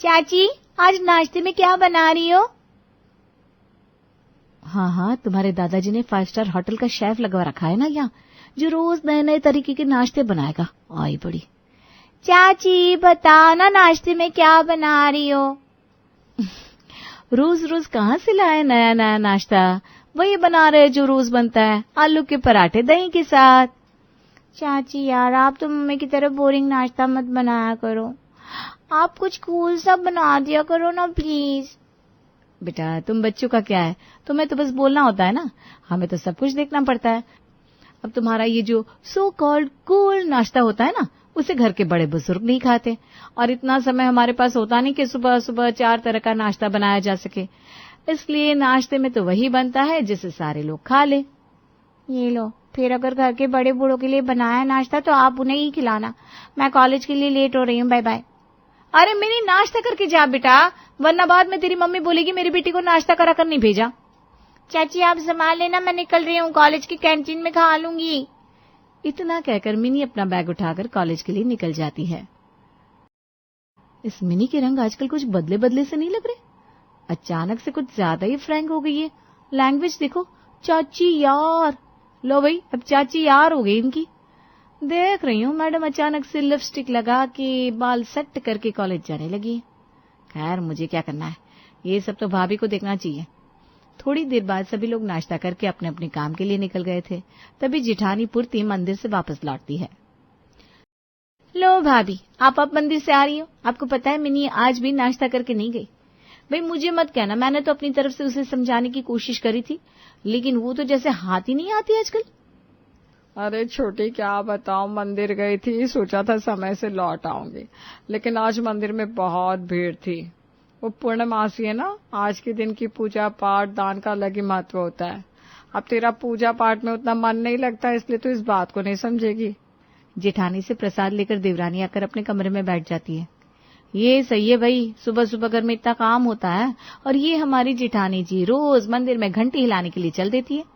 चाची, आज नाश्ते में क्या बना रही हो? हाँ, तुम्हारे दादाजी ने 5 स्टार होटल का शेफ लगवा रखा है ना यहाँ, जो रोज नए नए तरीके के नाश्ते बनाएगा। आई बड़ी। चाची बताओ ना, नाश्ते में क्या बना रही हो? रोज रोज कहाँ से लाए नया नया नाश्ता, वही बना रहे जो रोज बनता है, आलू के पराठे दही के साथ। चाची यार, आप तो मम्मी की तरह बोरिंग नाश्ता मत बनाया करो, आप कुछ कूल सा बना दिया करो ना प्लीज। बेटा तुम बच्चों का क्या है, तुम्हें तो बस बोलना होता है ना, हमें तो सब कुछ देखना पड़ता है। अब तुम्हारा ये जो सो कॉल्ड कूल नाश्ता होता है ना, उसे घर के बड़े बुजुर्ग नहीं खाते, और इतना समय हमारे पास होता नहीं कि सुबह सुबह 4 तरह का नाश्ता बनाया जा सके। इसलिए नाश्ते में तो वही बनता है जिसे सारे लोग खा ले। ये लो, फिर अगर घर के बड़े बूढ़ों के लिए बनाया नाश्ता तो आप उन्हें ही खिलाना। मैं कॉलेज के लिए लेट हो रही हूँ, बाय बाय। अरे मेरी नाश्ता करके जा बेटा, वरना बाद में तेरी मम्मी बोलेगी मेरी बेटी को नाश्ता करा कर नहीं भेजा। चाची आप संभाल लेना, मैं निकल रही हूँ, कॉलेज की कैंटीन में खा लूंगी। इतना कहकर मिनी अपना बैग उठाकर कॉलेज के लिए निकल जाती है। इस मिनी के रंग आजकल कुछ बदले बदले से नहीं लग रहे, अचानक से कुछ ज्यादा ही फ्रैंक हो गई है। लैंग्वेज देखो, चाची यार। लो भाई, अब चाची यार हो गई इनकी। देख रही हूँ मैडम अचानक से लिपस्टिक लगा के बाल सेट करके कॉलेज जाने लगी। खैर मुझे क्या करना है, ये सब तो भाभी को देखना चाहिए। थोड़ी देर बाद सभी लोग नाश्ता करके अपने अपने काम के लिए निकल गए थे। तभी जिठानी पूर्ति मंदिर से वापस लौटती है। लो भाभी, आप अब मंदिर से आ रही हो, आपको पता है मिनी आज भी नाश्ता करके नहीं गई। भाई मुझे मत कहना, मैंने तो अपनी तरफ से उसे समझाने की कोशिश करी थी, लेकिन वो तो जैसे हाथ ही नहीं आती आजकल। अरे छोटी क्या बताऊं, मंदिर गई थी, सोचा था समय से लौट आऊंगी, लेकिन आज मंदिर में बहुत भीड़ थी। वो पूर्णमासी है ना, आज के दिन की पूजा पाठ दान का अलग ही महत्व होता है। अब तेरा पूजा पाठ में उतना मन नहीं लगता, इसलिए तो इस बात को नहीं समझेगी। जेठानी से प्रसाद लेकर देवरानी आकर अपने कमरे में बैठ जाती है। ये सही है भाई, सुबह सुबह घर में इतना काम होता है, और ये हमारी जेठानी जी रोज मंदिर में घंटी हिलाने के लिए चल देती है।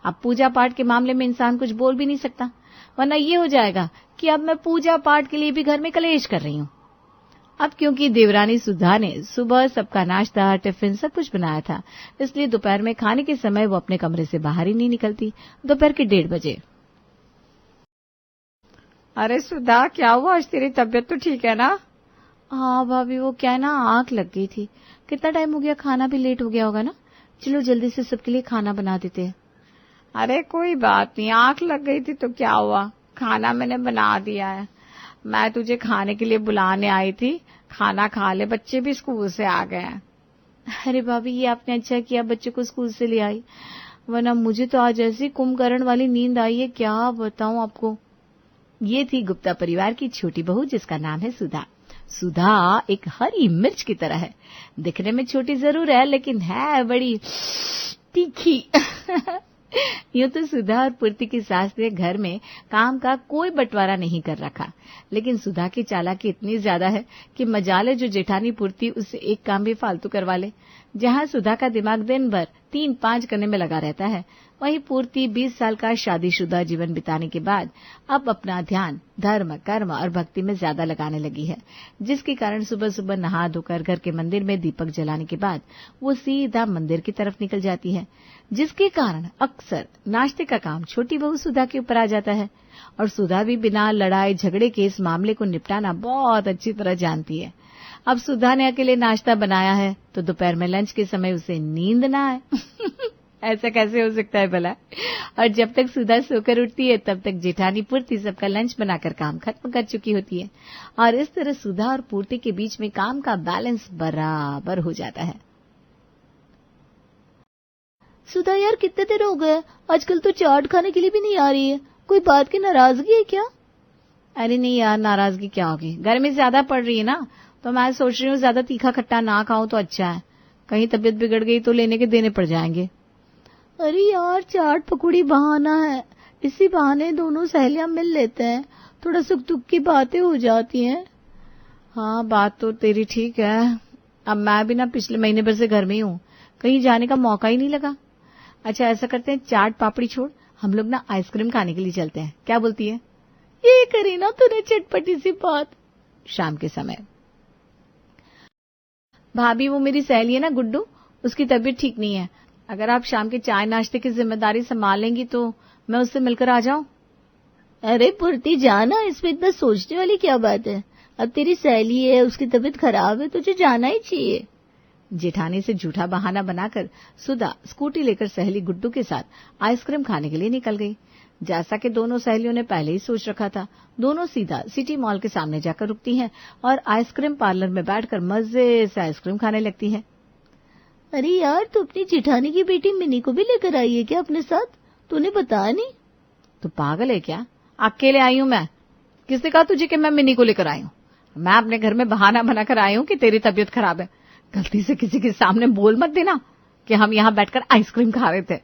अब पूजा पाठ के मामले में इंसान कुछ बोल भी नहीं सकता, वरना ये हो जाएगा कि अब मैं पूजा पाठ के लिए भी घर में कलेश कर रही हूँ। अब क्योंकि देवरानी सुधा ने सुबह सबका नाश्ता टिफिन सब कुछ बनाया था, इसलिए दोपहर में खाने के समय वो अपने कमरे से बाहर ही नहीं निकलती। दोपहर के 1:30 बजे। अरे सुधा क्या हुआ, आज तेरी तबीयत तो ठीक है ना? हाँ भाभी, वो क्या है ना, आंख लग गई थी। कितना टाइम हो गया, खाना भी लेट हो गया होगा ना, चलो जल्दी से सबके लिए खाना बना देते हैं। अरे कोई बात नहीं, आंख लग गई थी तो क्या हुआ, खाना मैंने बना दिया है। मैं तुझे खाने के लिए बुलाने आई थी, खाना खा ले, बच्चे भी स्कूल से आ गए हैं। अरे भाभी ये आपने अच्छा किया बच्चे को स्कूल से ले आई, वरना मुझे तो आज ऐसी कुंभकर्ण वाली नींद आई है, क्या बताऊं आपको। ये थी गुप्ता परिवार की छोटी बहू, जिसका नाम है सुधा। सुधा एक हरी मिर्च की तरह है, दिखने में छोटी जरूर है लेकिन है बड़ी तीखी। यूं तो सुधा और पूर्ति की सास ने घर में काम का कोई बंटवारा नहीं कर रखा, लेकिन सुधा की चालाकी इतनी ज्यादा है कि मजाल है जो जेठानी पूर्ति उससे एक काम भी फालतू करवा ले। जहां सुधा का दिमाग दिन भर 3-5 करने में लगा रहता है, वहीं पूर्ति 20 साल का शादीशुदा जीवन बिताने के बाद अब अपना ध्यान धर्म कर्म और भक्ति में ज्यादा लगाने लगी है, जिसके कारण सुबह सुबह नहा धोकर घर के मंदिर में दीपक जलाने के बाद वो सीधा मंदिर की तरफ निकल जाती है, जिसके कारण अक्सर नाश्ते का काम छोटी बहू सुधा के ऊपर आ जाता है। और सुधा भी बिना लड़ाई झगड़े के इस मामले को निपटाना बहुत अच्छी तरह जानती है। अब सुधा ने अकेले नाश्ता बनाया है तो दोपहर में लंच के समय उसे नींद ना आए। ऐसा कैसे हो सकता है भला। और जब तक सुधा सोकर उठती है तब तक जेठानी पूर्ति सबका लंच बनाकर काम खत्म कर चुकी होती है, और इस तरह सुधा और पूर्ति के बीच में काम का बैलेंस बराबर हो जाता है। सुधा यार, कितने देर हो गए, आजकल तो चाट खाने के लिए भी नहीं आ रही है, कोई बात की नाराजगी है क्या? अरे नहीं यार, नाराजगी क्या होगी, गर्मी ज्यादा पड़ रही है ना, तो मैं सोच रही हूँ ज्यादा तीखा खट्टा ना खाऊं तो अच्छा है, कहीं तबीयत बिगड़ गई तो लेने के देने पड़ जाएंगे। अरे यार, चाट पकौड़ी बहाना है, इसी बहाने दोनों सहेलियां मिल लेते हैं, थोड़ा सुख दुख की बातें हो जाती हैं। हाँ बात तो तेरी ठीक है, अब मैं भी ना पिछले महीने भर से घर में ही हूँ, कहीं जाने का मौका ही नहीं लगा। अच्छा ऐसा करते हैं, चाट पापड़ी छोड़ हम लोग ना आइसक्रीम खाने के लिए चलते हैं, क्या बोलती है? ये करी ना तूने चटपटी सी बात। शाम के समय भाभी वो मेरी सहेली है ना गुड्डू, उसकी तबीयत ठीक नहीं है। अगर आप शाम के चाय नाश्ते की जिम्मेदारी संभालेंगी तो मैं उससे मिलकर आ जाऊं। अरे पुरती जाना, इसमें इतना सोचने वाली क्या बात है। अब तेरी सहेली है, उसकी तबीयत खराब है, तुझे जाना ही चाहिए। जेठानी से झूठा बहाना बनाकर सुधा स्कूटी लेकर सहेली गुड्डू के साथ आइसक्रीम खाने के लिए निकल गई। जैसा कि दोनों सहेलियों ने पहले ही सोच रखा था, दोनों सीधा सिटी मॉल के सामने जाकर रुकती हैं और आइसक्रीम पार्लर में बैठकर मजे से आइसक्रीम खाने लगती हैं। अरे यार, तू अपनी जेठानी की बेटी मिनी को भी लेकर आई है क्या अपने साथ? तूने बताया नहीं? तो पागल है क्या? अकेले आई हूं मैं। किसने कहा तुझे कि मैं मिनी को लेकर आई हूं? मैं अपने घर में बहाना बनाकर आई हूं कि तेरी तबीयत खराब है। गलती से किसी के सामने बोल मत देना कि हम यहाँ बैठकर आइसक्रीम खा रहे थे।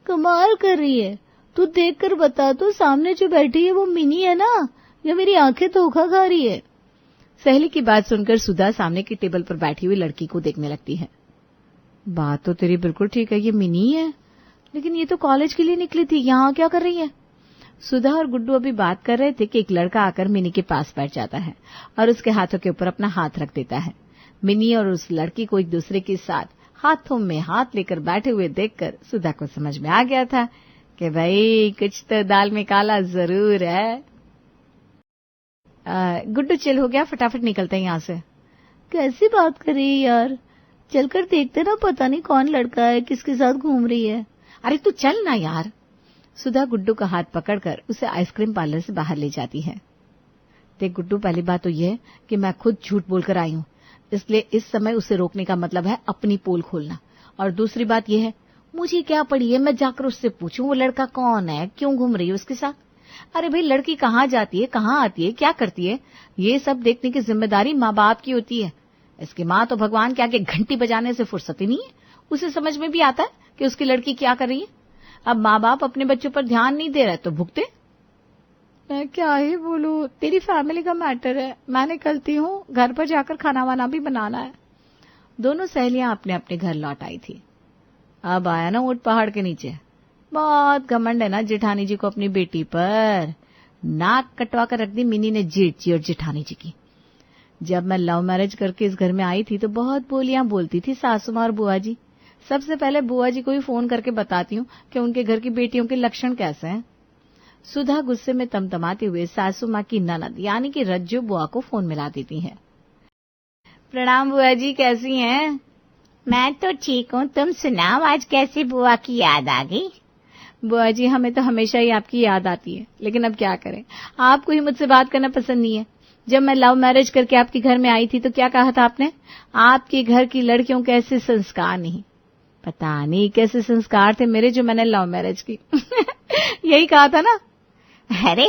कमाल कर रही है। तू देख कर बता तो, सामने जो बैठी है वो मिनी है ना, या मेरी आंखें धोखा खा रही है? सहेली की बात सुनकर सुधा सामने की टेबल पर बैठी हुई लड़की को देखने लगती है। बात तो तेरी बिल्कुल ठीक है, ये मिनी है, लेकिन ये तो कॉलेज के लिए निकली थी, यहाँ क्या कर रही है? सुधा और गुड्डू अभी बात कर रहे थे कि एक लड़का आकर मिनी के पास बैठ जाता है और उसके हाथों के ऊपर अपना हाथ रख देता है। मिनी और उस लड़की को एक दूसरे के साथ हाथों में हाथ लेकर बैठे हुए देखकर सुधा को समझ में आ गया था कि भाई कुछ तो दाल में काला जरूर है। गुड्डू चिल हो गया, फटाफट निकलते हैं यहाँ से। कैसी बात कर रही है यार, चलकर देखते ना, पता नहीं कौन लड़का है, किसके साथ घूम रही है। अरे तू चल ना यार। सुधा गुड्डू का हाथ पकड़कर उसे आइसक्रीम पार्लर से बाहर ले जाती है। देख गुड्डू, पहली बात तो यह कि मैं खुद झूठ बोलकर आई हूँ, इसलिए इस समय उसे रोकने का मतलब है अपनी पोल खोलना। और दूसरी बात यह है, मुझे क्या पड़ी है मैं जाकर उससे पूछूं वो लड़का कौन है, क्यों घूम रही है उसके साथ? अरे भाई, लड़की कहाँ जाती है, कहाँ आती है, क्या करती है, ये सब देखने की जिम्मेदारी माँ बाप की होती है। इसकी माँ तो भगवान के आगे घंटी बजाने से फुर्सत ही नहीं है। उसे समझ में भी आता है कि उसकी लड़की क्या कर रही है। अब माँ बाप अपने बच्चों पर ध्यान नहीं दे रहे तो भुगते। मैं क्या ही बोलूं, तेरी फैमिली का मैटर है, मैं निकलती हूँ, घर पर जाकर खाना वाना भी बनाना है। दोनों सहेलियां अपने अपने घर लौट आई थी। अब आया ना ऊंट पहाड़ के नीचे। बहुत घमंड है ना जेठानी जी को अपनी बेटी पर। नाक कटवा कर रख दी मिनी ने जेठ जी और जेठानी जी की। जब मैं लव मैरिज करके इस घर में आई थी तो बहुत बोलियां बोलती थी सासू माँ और बुआ जी। सबसे पहले बुआ जी को ही फोन करके बताती हूँ कि उनके घर की बेटियों के लक्षण कैसे हैं। सुधा गुस्से में तमतमाते हुए सासू माँ की ननद यानी कि रज्जू बुआ को फोन मिला देती है। प्रणाम बुआ जी, कैसी हैं? मैं तो ठीक हूँ, तुम सुनाओ, आज कैसे बुआ की याद आ गई? बुआ जी, हमें तो हमेशा ही आपकी याद आती है, लेकिन अब क्या करें, आपको ही मुझसे बात करना पसंद नहीं है। जब मैं लव मैरिज करके आपके घर में आई थी तो क्या कहा था आपने? आपके घर की लड़कियों के ऐसे संस्कार नहीं। पता नहीं कैसे संस्कार थे मेरे जो मैंने लव मैरिज की। यही कहा था ना? अरे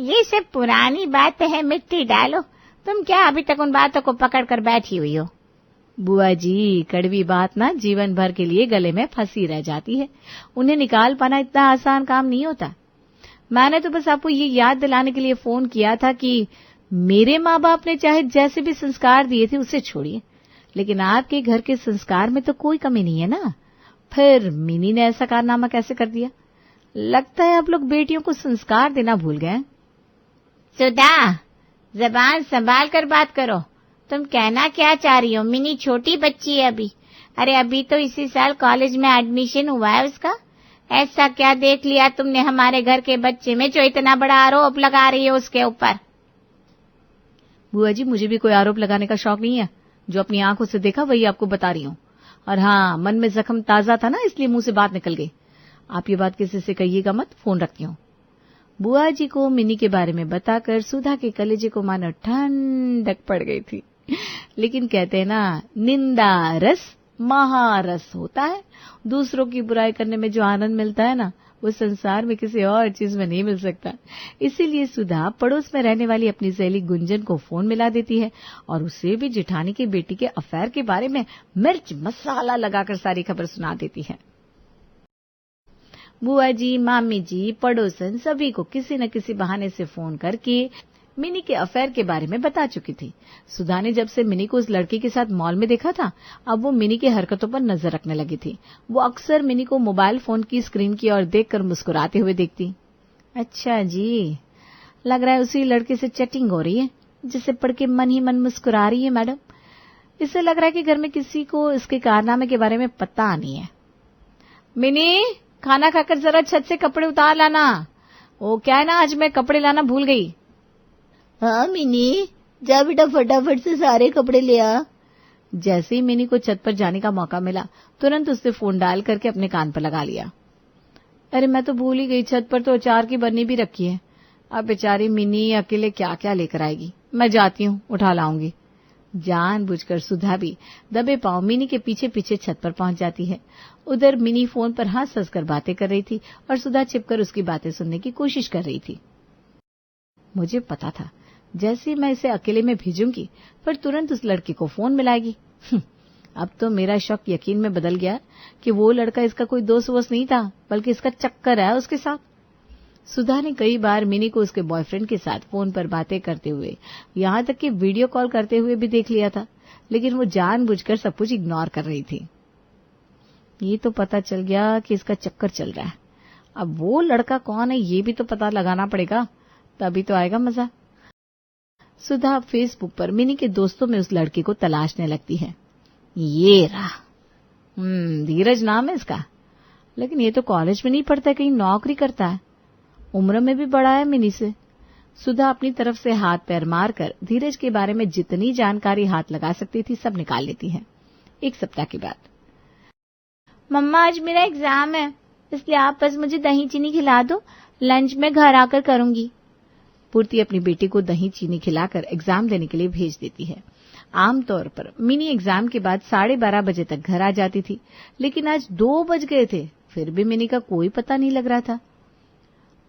ये सब पुरानी बात है, मिट्टी डालो। तुम क्या अभी तक उन बातों को पकड़ कर बैठी हुई हो? बुआ जी, कड़वी बात ना जीवन भर के लिए गले में फंसी रह जाती है, उन्हें निकाल पाना इतना आसान काम नहीं होता। मैंने तो बस आपको ये याद दिलाने के लिए फोन किया था कि मेरे माँ बाप ने चाहे जैसे भी संस्कार दिए थे उसे छोड़िए, लेकिन आपके घर के संस्कार में तो कोई कमी नहीं है ना। फिर मिनी ने ऐसा कारनामा कैसे कर दिया? लगता है आप लोग बेटियों को संस्कार देना भूल गए। सुधा, जबान संभाल कर बात करो। तुम कहना क्या चाह रही हो? मिनी छोटी बच्ची है अभी। अरे अभी तो इसी साल कॉलेज में एडमिशन हुआ है उसका। ऐसा क्या देख लिया तुमने हमारे घर के बच्चे में जो इतना बड़ा आरोप लगा रही हो उसके ऊपर? बुआ जी, मुझे भी कोई आरोप लगाने का शौक नहीं है। जो अपनी आंखों से देखा वही आपको बता रही हूँ। और हाँ, मन में जख्म ताजा था ना, इसलिए मुंह से बात निकल गई। आप ये बात किसी से कहिएगा मत, फोन रखती हूँ। बुआ जी को मिनी के बारे में बताकर सुधा के कलेजे को मानो ठंडक पड़ गई थी। लेकिन कहते हैं ना, निंदा रस महारस होता है। दूसरों की बुराई करने में जो आनंद मिलता है ना, वो संसार में किसी और चीज में नहीं मिल सकता। इसीलिए सुधा पड़ोस में रहने वाली अपनी सहेली गुंजन को फोन मिला देती है और उसे भी जेठानी की बेटी के अफेयर के बारे में मिर्च मसाला लगाकर सारी खबर सुना देती है। बुआ जी, मामी जी, पड़ोसन सभी को किसी न किसी बहाने से फोन करके मिनी के अफेयर के बारे में बता चुकी थी। सुधा ने जब से मिनी को उस लड़के के साथ मॉल में देखा था, अब वो मिनी की हरकतों पर नजर रखने लगी थी। वो अक्सर मिनी को मोबाइल फोन की स्क्रीन की ओर देखकर मुस्कुराते हुए देखती। अच्छा जी, लग रहा है उसी लड़के से चैटिंग हो रही है, जिसे पढ़ के मन ही मन मुस्कुरा रही है मैडम। इससे लग रहा है कि घर में किसी को इसके कारनामे के बारे में पता नहीं है। मिनी, खाना खाकर जरा छत से कपड़े उतार लाना। वो क्या है ना, आज मैं कपड़े लाना भूल गई। हाँ मिनी, जा बेटा फटाफट से सारे कपड़े ले आ। जैसे ही मिनी को छत पर जाने का मौका मिला, तुरंत उसने फोन डाल करके अपने कान पर लगा लिया। अरे मैं तो भूल ही गई, छत पर तो अचार की बरनी भी रखी है। अब बेचारी मिनी अकेले क्या क्या लेकर आएगी। मैं जाती हूँ, उठा लाऊंगी। जानबूझकर सुधा भी दबे पांव मिनी के पीछे पीछे छत पर पहुंच जाती है। उधर मिनी फोन पर हंस हंस कर बातें कर रही थी और सुधा छिपकर उसकी बातें सुनने की कोशिश कर रही थी। मुझे पता था जैसे मैं इसे अकेले में भेजूंगी पर तुरंत उस लड़के को फोन मिलाएगी। अब तो मेरा शक यकीन में बदल गया कि वो लड़का इसका कोई दोस्त वोस्त नहीं था, बल्कि इसका चक्कर है उसके साथ। सुधा ने कई बार मिनी को उसके बॉयफ्रेंड के साथ फोन पर बातें करते हुए, यहां तक कि वीडियो कॉल करते हुए भी देख लिया था, लेकिन वो जानबूझकर सब कुछ इग्नोर कर रही थी। ये तो पता चल गया कि इसका चक्कर चल रहा है। अब वो लड़का कौन है ये भी तो पता लगाना पड़ेगा, तभी तो आएगा मजा। सुधा फेसबुक पर मिनी के दोस्तों में उस लड़के को तलाशने लगती है। ये रहा, धीरज नाम है इसका, लेकिन ये तो कॉलेज में नहीं पढ़ता, कहीं नौकरी करता है। उम्र में भी बड़ा है मिनी से। सुधा अपनी तरफ से हाथ पैर मारकर धीरज के बारे में जितनी जानकारी हाथ लगा सकती थी सब निकाल लेती है। एक सप्ताह के बाद, मम्मा आज मेरा एग्जाम है, इसलिए आप बस मुझे दही चीनी खिला दो, लंच में घर आकर करूंगी। पूर्ति अपनी बेटी को दही चीनी खिलाकर एग्जाम देने के लिए भेज देती है। आमतौर पर मिनी एग्जाम के बाद 12:30 बजे तक घर आ जाती थी, लेकिन आज 2 बज गए थे, फिर भी मिनी का कोई पता नहीं लग रहा था।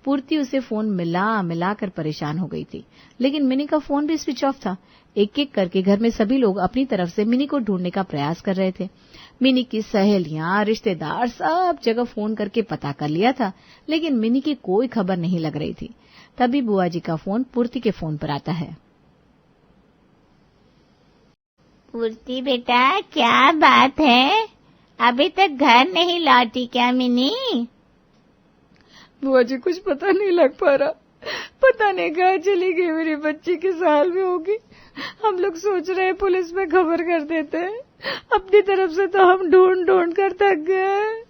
पूर्ति उसे फोन मिला कर परेशान हो गई थी, लेकिन मिनी का फोन भी स्विच ऑफ था। एक एक करके घर में सभी लोग अपनी तरफ से मिनी को ढूंढने का प्रयास कर रहे थे। मिनी की सहेलियां, रिश्तेदार सब जगह फोन करके पता कर लिया था, लेकिन मिनी की कोई खबर नहीं लग रही थी। तभी बुआ जी का फोन पूर्ति के फोन पर आता है। पूर्ति बेटा, क्या बात है, अभी तक घर नहीं लौटी क्या मिनी? बुआ जी कुछ पता नहीं लग पा रहा, पता नहीं कहाँ चली गई मेरी बच्ची, किस हाल में होगी। हम लोग सोच रहे हैं पुलिस में खबर कर देते हैं, अपनी तरफ से तो हम ढूंढ ढूंढ कर थक गए।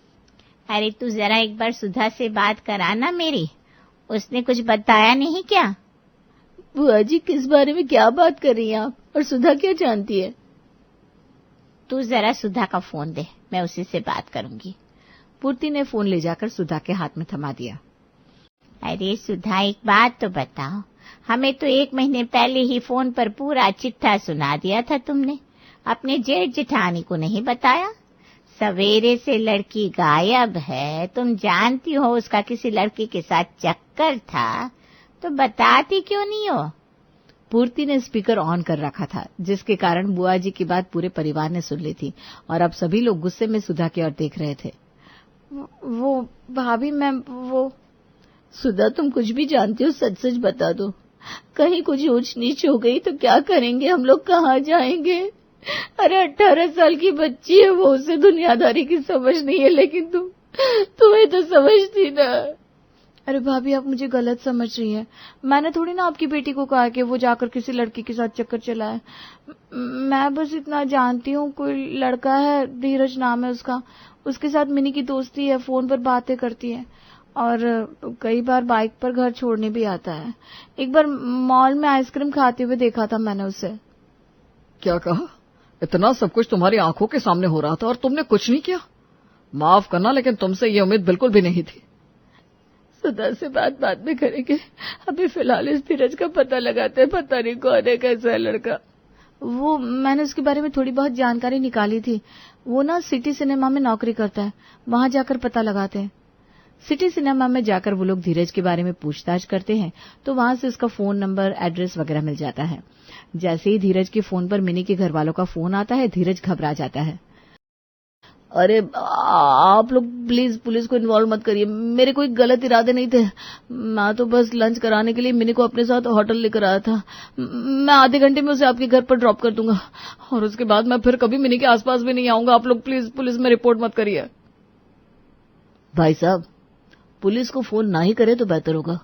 अरे तू जरा एक बार सुधा से बात कराना मेरी, उसने कुछ बताया नहीं क्या? बुआ जी किस बारे में क्या बात कर रही हैं आप, और सुधा क्या जानती है? तू जरा सुधा का फोन दे, मैं उसी से बात करूंगी। पूर्ति ने फोन ले जाकर सुधा के हाथ में थमा दिया। अरे सुधा, एक बात तो बताओ, हमें तो 1 महीने पहले ही फोन पर पूरा चिट्ठा सुना दिया था तुमने, अपने जेठ जेठानी को नहीं बताया। सवेरे से लड़की गायब है, तुम जानती हो उसका किसी लड़की के साथ चक्कर था, तो बताती क्यों नहीं हो? पूर्ति ने स्पीकर ऑन कर रखा था, जिसके कारण बुआ जी की बात पूरे परिवार ने सुन ली थी और अब सभी लोग गुस्से में सुधा की ओर देख रहे थे। वो भाभी, मैं वो सुधा, तुम कुछ भी जानती हो सच सच बता दो, कहीं कुछ ऊंच नीच हो गई तो क्या करेंगे हम लोग, कहाँ जाएंगे? अरे 18 साल की बच्ची है वो, उसे दुनियादारी की समझ नहीं है, लेकिन तुम्हें तो समझती ना। अरे भाभी, आप मुझे गलत समझ रही हैं, मैंने थोड़ी ना आपकी बेटी को कहा कि वो जाकर किसी लड़की के साथ चक्कर चलाए। मैं बस इतना जानती हूँ, कोई लड़का है, धीरज नाम है उसका, उसके साथ मिनी की दोस्ती है, फोन पर बातें करती है और कई बार बाइक पर घर छोड़ने भी आता है। एक बार मॉल में आइसक्रीम खाते हुए देखा था मैंने उसे। क्या कहा? इतना सब कुछ तुम्हारी आंखों के सामने हो रहा था और तुमने कुछ नहीं किया? माफ करना, लेकिन तुमसे ये उम्मीद बिल्कुल भी नहीं थी। सुधा से बात बाद में करेंगे, अभी फिलहाल इस धीरज का पता लगाते हैं, पता नहीं कौन है, कैसा है लड़का। वो मैंने उसके बारे में थोड़ी बहुत जानकारी निकाली थी, वो ना सिटी सिनेमा में नौकरी करता है, वहां जाकर पता लगाते हैं। सिटी सिनेमा में जाकर वो लोग धीरज के बारे में पूछताछ करते हैं तो वहां से उसका फोन नंबर, एड्रेस वगैरह मिल जाता है। जैसे ही धीरज के फोन पर मिनी के घर वालों का फोन आता है, धीरज घबरा जाता है। अरे आप लोग प्लीज पुलिस को इन्वॉल्व मत करिए, मेरे कोई गलत इरादे नहीं थे, मैं तो बस लंच कराने के लिए मिनी को अपने साथ होटल लेकर आया था। मैं आधे घंटे में उसे आपके घर पर ड्रॉप कर दूंगा और उसके बाद मैं फिर कभी मिनी के आसपास भी नहीं आऊंगा। आप लोग प्लीज पुलिस में रिपोर्ट मत करिए। भाई साहब, पुलिस को फोन ना ही करे तो बेहतर होगा।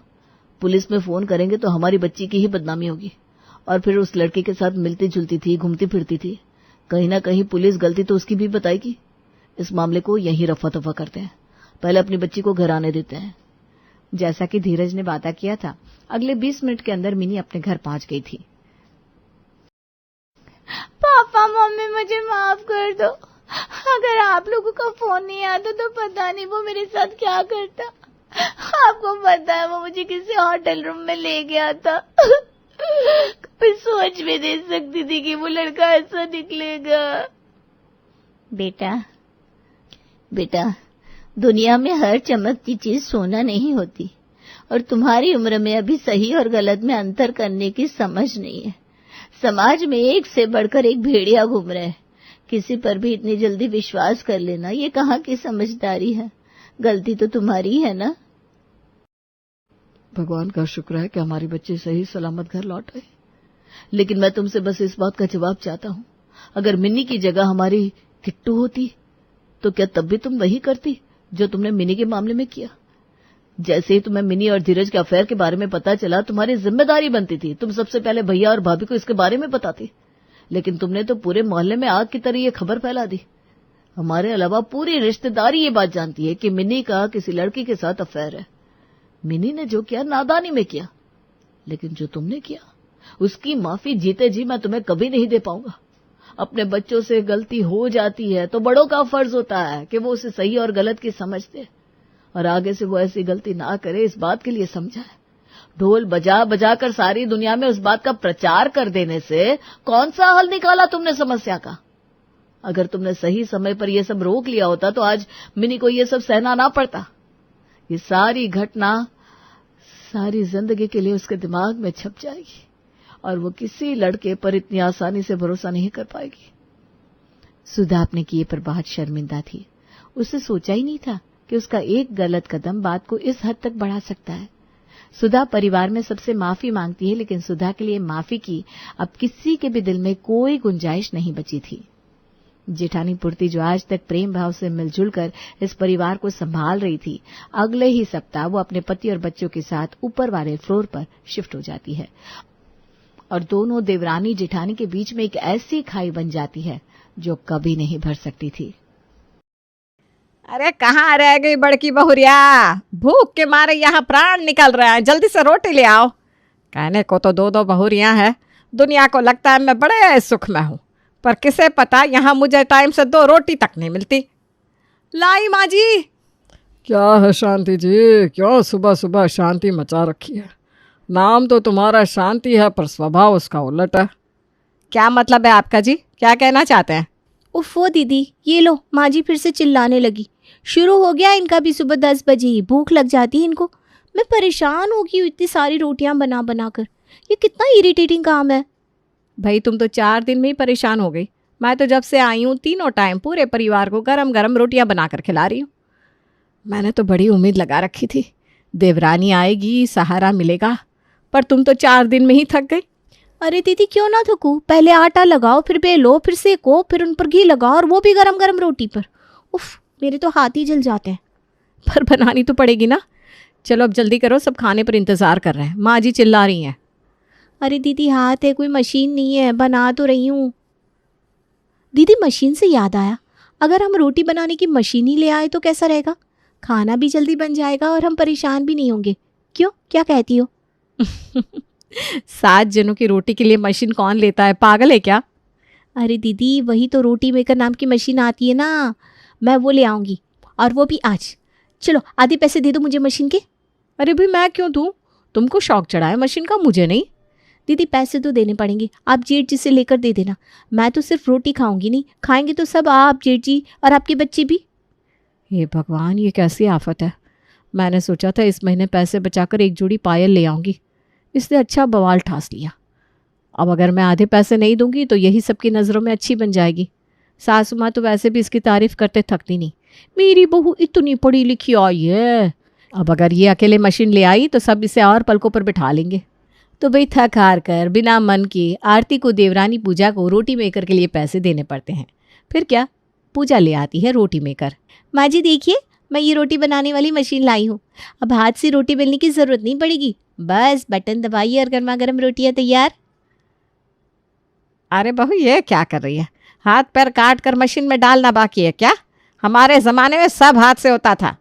पुलिस में फोन करेंगे तो हमारी बच्ची की ही बदनामी होगी और फिर उस लड़के के साथ मिलती जुलती थी, घूमती फिरती थी, कहीं ना कहीं पुलिस गलती तो उसकी भी बताएगी। इस मामले को यहीं रफा दफा करते हैं, पहले अपनी बच्ची को घर आने देते हैं। जैसा कि धीरज ने वादा किया था, अगले 20 मिनट के अंदर मिनी अपने घर पहुंच गई थी। पापा मम्मी मुझे माफ कर दो। अगर आप लोगों का फोन नहीं आता तो पता नहीं वो मेरे साथ क्या करता। आपको पता है वो मुझे किसी होटल रूम में ले गया था। कभी सोच भी नहीं सकती थी कि वो लड़का ऐसा निकलेगा। बेटा दुनिया में हर चमकती चीज सोना नहीं होती, और तुम्हारी उम्र में अभी सही और गलत में अंतर करने की समझ नहीं है। समाज में एक से बढ़कर एक भेड़िया घूम रहे हैं। किसी पर भी इतनी जल्दी विश्वास कर लेना ये कहाँ की समझदारी है। गलती तो तुम्हारी है ना। भगवान का शुक्र है कि हमारी बच्ची सही सलामत घर लौट आए। लेकिन मैं तुमसे बस इस बात का जवाब चाहता हूं, अगर मिन्नी की जगह हमारी किट्टू होती तो क्या तब भी तुम वही करती जो तुमने मिनी के मामले में किया? जैसे ही तुम्हें मिनी और धीरज के अफेयर के बारे में पता चला, तुम्हारी जिम्मेदारी बनती थी तुम सबसे पहले भैया और भाभी को इसके बारे में बताती। लेकिन तुमने तो पूरे मोहल्ले में आग की तरह ये खबर फैला दी। हमारे अलावा पूरी रिश्तेदारी ये बात जानती है कि मिनी का किसी लड़की के साथ अफेयर है। मिनी ने जो किया नादानी में किया, लेकिन जो तुमने किया उसकी माफी जीते जी मैं तुम्हें कभी नहीं दे पाऊंगा। अपने बच्चों से गलती हो जाती है तो बड़ों का फर्ज होता है कि वो उसे सही और गलत की समझ दे, और आगे से वो ऐसी गलती ना करे इस बात के लिए समझाए। ढोल बजा बजा कर सारी दुनिया में उस बात का प्रचार कर देने से कौन सा हल निकाला तुमने समस्या का? अगर तुमने सही समय पर यह सब रोक लिया होता तो आज मिनी को यह सब सहना ना पड़ता। ये सारी घटना सारी जिंदगी के लिए उसके दिमाग में छप जाएगी और वो किसी लड़के पर इतनी आसानी से भरोसा नहीं कर पाएगी। सुधा अपने किए पर बहुत शर्मिंदा थी। उसने सोचा ही नहीं था कि उसका एक गलत कदम बात को इस हद तक बढ़ा सकता है। सुधा परिवार में सबसे माफी मांगती है, लेकिन सुधा के लिए माफी की अब किसी के भी दिल में कोई गुंजाइश नहीं बची थी। जेठानी पुर्ती जो आज तक प्रेम भाव से मिलजुल कर इस परिवार को संभाल रही थी, अगले ही सप्ताह वो अपने पति और बच्चों के साथ ऊपर वाले फ्लोर पर शिफ्ट हो जाती है और दोनों देवरानी जेठानी के बीच में एक ऐसी खाई बन जाती है जो कभी नहीं भर सकती थी। अरे कहाँ रह गई बड़की बहुरिया? भूख के मारे यहाँ प्राण निकल रहा है, जल्दी से रोटी ले आओ। कहने को तो दो बहुरियां हैं, दुनिया को लगता है मैं बड़े सुख में हूँ, पर किसे पता यहाँ मुझे टाइम से 2 रोटी तक नहीं मिलती। लाई माँ जी। क्या है शांति जी, क्यों सुबह सुबह शांति मचा रखी है? नाम तो तुम्हारा शांति है पर स्वभाव उसका उलट है। क्या मतलब है आपका जी, क्या कहना चाहते हैं? उफ़ो दीदी, ये लो माँ जी फिर से चिल्लाने लगी। शुरू हो गया इनका भी। सुबह 10 बजे ही भूख लग जाती है इनको। मैं परेशान हो गई इतनी सारी रोटियां बना बना कर। ये कितना इरिटेटिंग काम है। भाई तुम तो 4 दिन में ही परेशान हो गई। मैं तो जब से आई हूँ तीनों टाइम पूरे परिवार को गरम गरम रोटियां बनाकर खिला रही हूँ। मैंने तो बड़ी उम्मीद लगा रखी थी देवरानी आएगी, सहारा मिलेगा, पर तुम तो 4 दिन में ही थक गई। अरे दीदी क्यों ना थकूं, पहले आटा लगाओ, फिर बेलो, फिर सेको, फिर उन पर घी लगाओ, और वो भी गरम गरम रोटी पर। उफ, मेरे तो हाथ ही जल जाते हैं। पर बनानी तो पड़ेगी ना। चलो अब जल्दी करो, सब खाने पर इंतजार कर रहे हैं। माँ जी चिल्ला रही हैं। अरे दीदी हाथ है, कोई मशीन नहीं है, बना तो रही हूँ। दीदी मशीन से याद आया, अगर हम रोटी बनाने की मशीन ही ले आए तो कैसा रहेगा? खाना भी जल्दी बन जाएगा और हम परेशान भी नहीं होंगे। क्यों, क्या कहती हो? 7 जनों की रोटी के लिए मशीन कौन लेता है, पागल है क्या? अरे दीदी वही तो रोटी मेकर नाम की मशीन आती है ना, मैं वो ले आऊंगी, और वो भी आज। चलो आधे पैसे दे दो मुझे मशीन के। अरे भाई मैं क्यों दूं? तुमको शौक चढ़ा है मशीन का, मुझे नहीं। दीदी पैसे तो देने पड़ेंगे, आप जेठ जी से लेकर दे देना। मैं तो सिर्फ रोटी खाऊंगी नहीं, खाएंगे तो सब, आप, जेठ जी और आपके बच्चे भी। हे भगवान, ये कैसी आफत है। मैंने सोचा था इस महीने पैसे बचाकर एक जोड़ी पायल ले आऊंगी, इसने अच्छा बवाल ठास लिया। अब अगर मैं आधे पैसे नहीं दूंगी तो यही सबकी नज़रों में अच्छी बन जाएगी। सासू माँ तो वैसे भी इसकी तारीफ करते थकती नहीं, मेरी बहू इतनी पढ़ी लिखी आई है। अब अगर ये अकेले मशीन ले आई तो सब इसे और पलकों पर बिठा लेंगे। तो भाई थक हार कर बिना मन के आरती को, देवरानी पूजा को रोटी मेकर के लिए पैसे देने पड़ते हैं। फिर क्या, पूजा ले आती है रोटी मेकर। माँ जी देखिए, मैं ये रोटी बनाने वाली मशीन लाई हूँ। अब हाथ से रोटी बेलने की जरूरत नहीं पड़ेगी, बस बटन दबाइए और गर्मा गर्म रोटियां तैयार। अरे बहू ये क्या कर रही है? हाथ पैर काट कर मशीन में डालना बाकी है क्या? हमारे ज़माने में सब हाथ से होता था।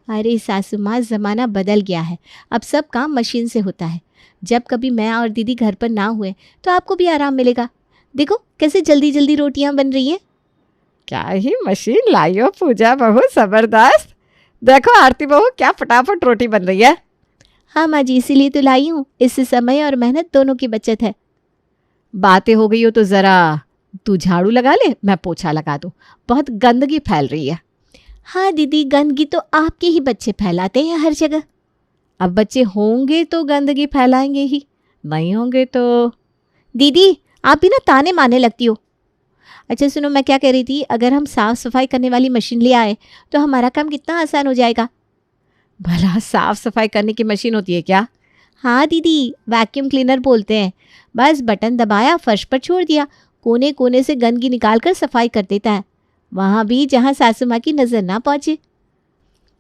अरे सासू माँ, ज़माना बदल गया है, अब सब काम मशीन से होता है। जब कभी मैं और दीदी घर पर ना हुए तो आपको भी आराम मिलेगा। देखो कैसे जल्दी जल्दी रोटियां बन रही हैं। क्या ही मशीन लाई हो पूजा बहू, ज़बरदस्त। देखो आरती बहू, क्या फटाफट रोटी बन रही है। हाँ माँ जी, इसीलिए तो लाई हूँ, इससे समय और मेहनत दोनों की बचत है। बातें हो गई हो तो ज़रा तू झाड़ू लगा ले, मैं पोछा लगा दूँ, बहुत गंदगी फैल रही है। हाँ दीदी, गंदगी तो आपके ही बच्चे फैलाते हैं हर जगह। अब बच्चे होंगे तो गंदगी फैलाएंगे ही, नहीं होंगे तो। दीदी आप भी ना ताने मारने लगती हो। अच्छा सुनो, मैं क्या कह रही थी, अगर हम साफ सफाई करने वाली मशीन ले आए तो हमारा काम कितना आसान हो जाएगा। भला साफ सफाई करने की मशीन होती है क्या? हाँ दीदी, वैक्यूम क्लीनर बोलते हैं। बस बटन दबाया, फर्श पर छोड़ दिया, कोने कोने से गंदगी निकाल कर सफाई कर देता है, वहाँ भी जहाँ सासू माँ की नज़र ना पहुँचे।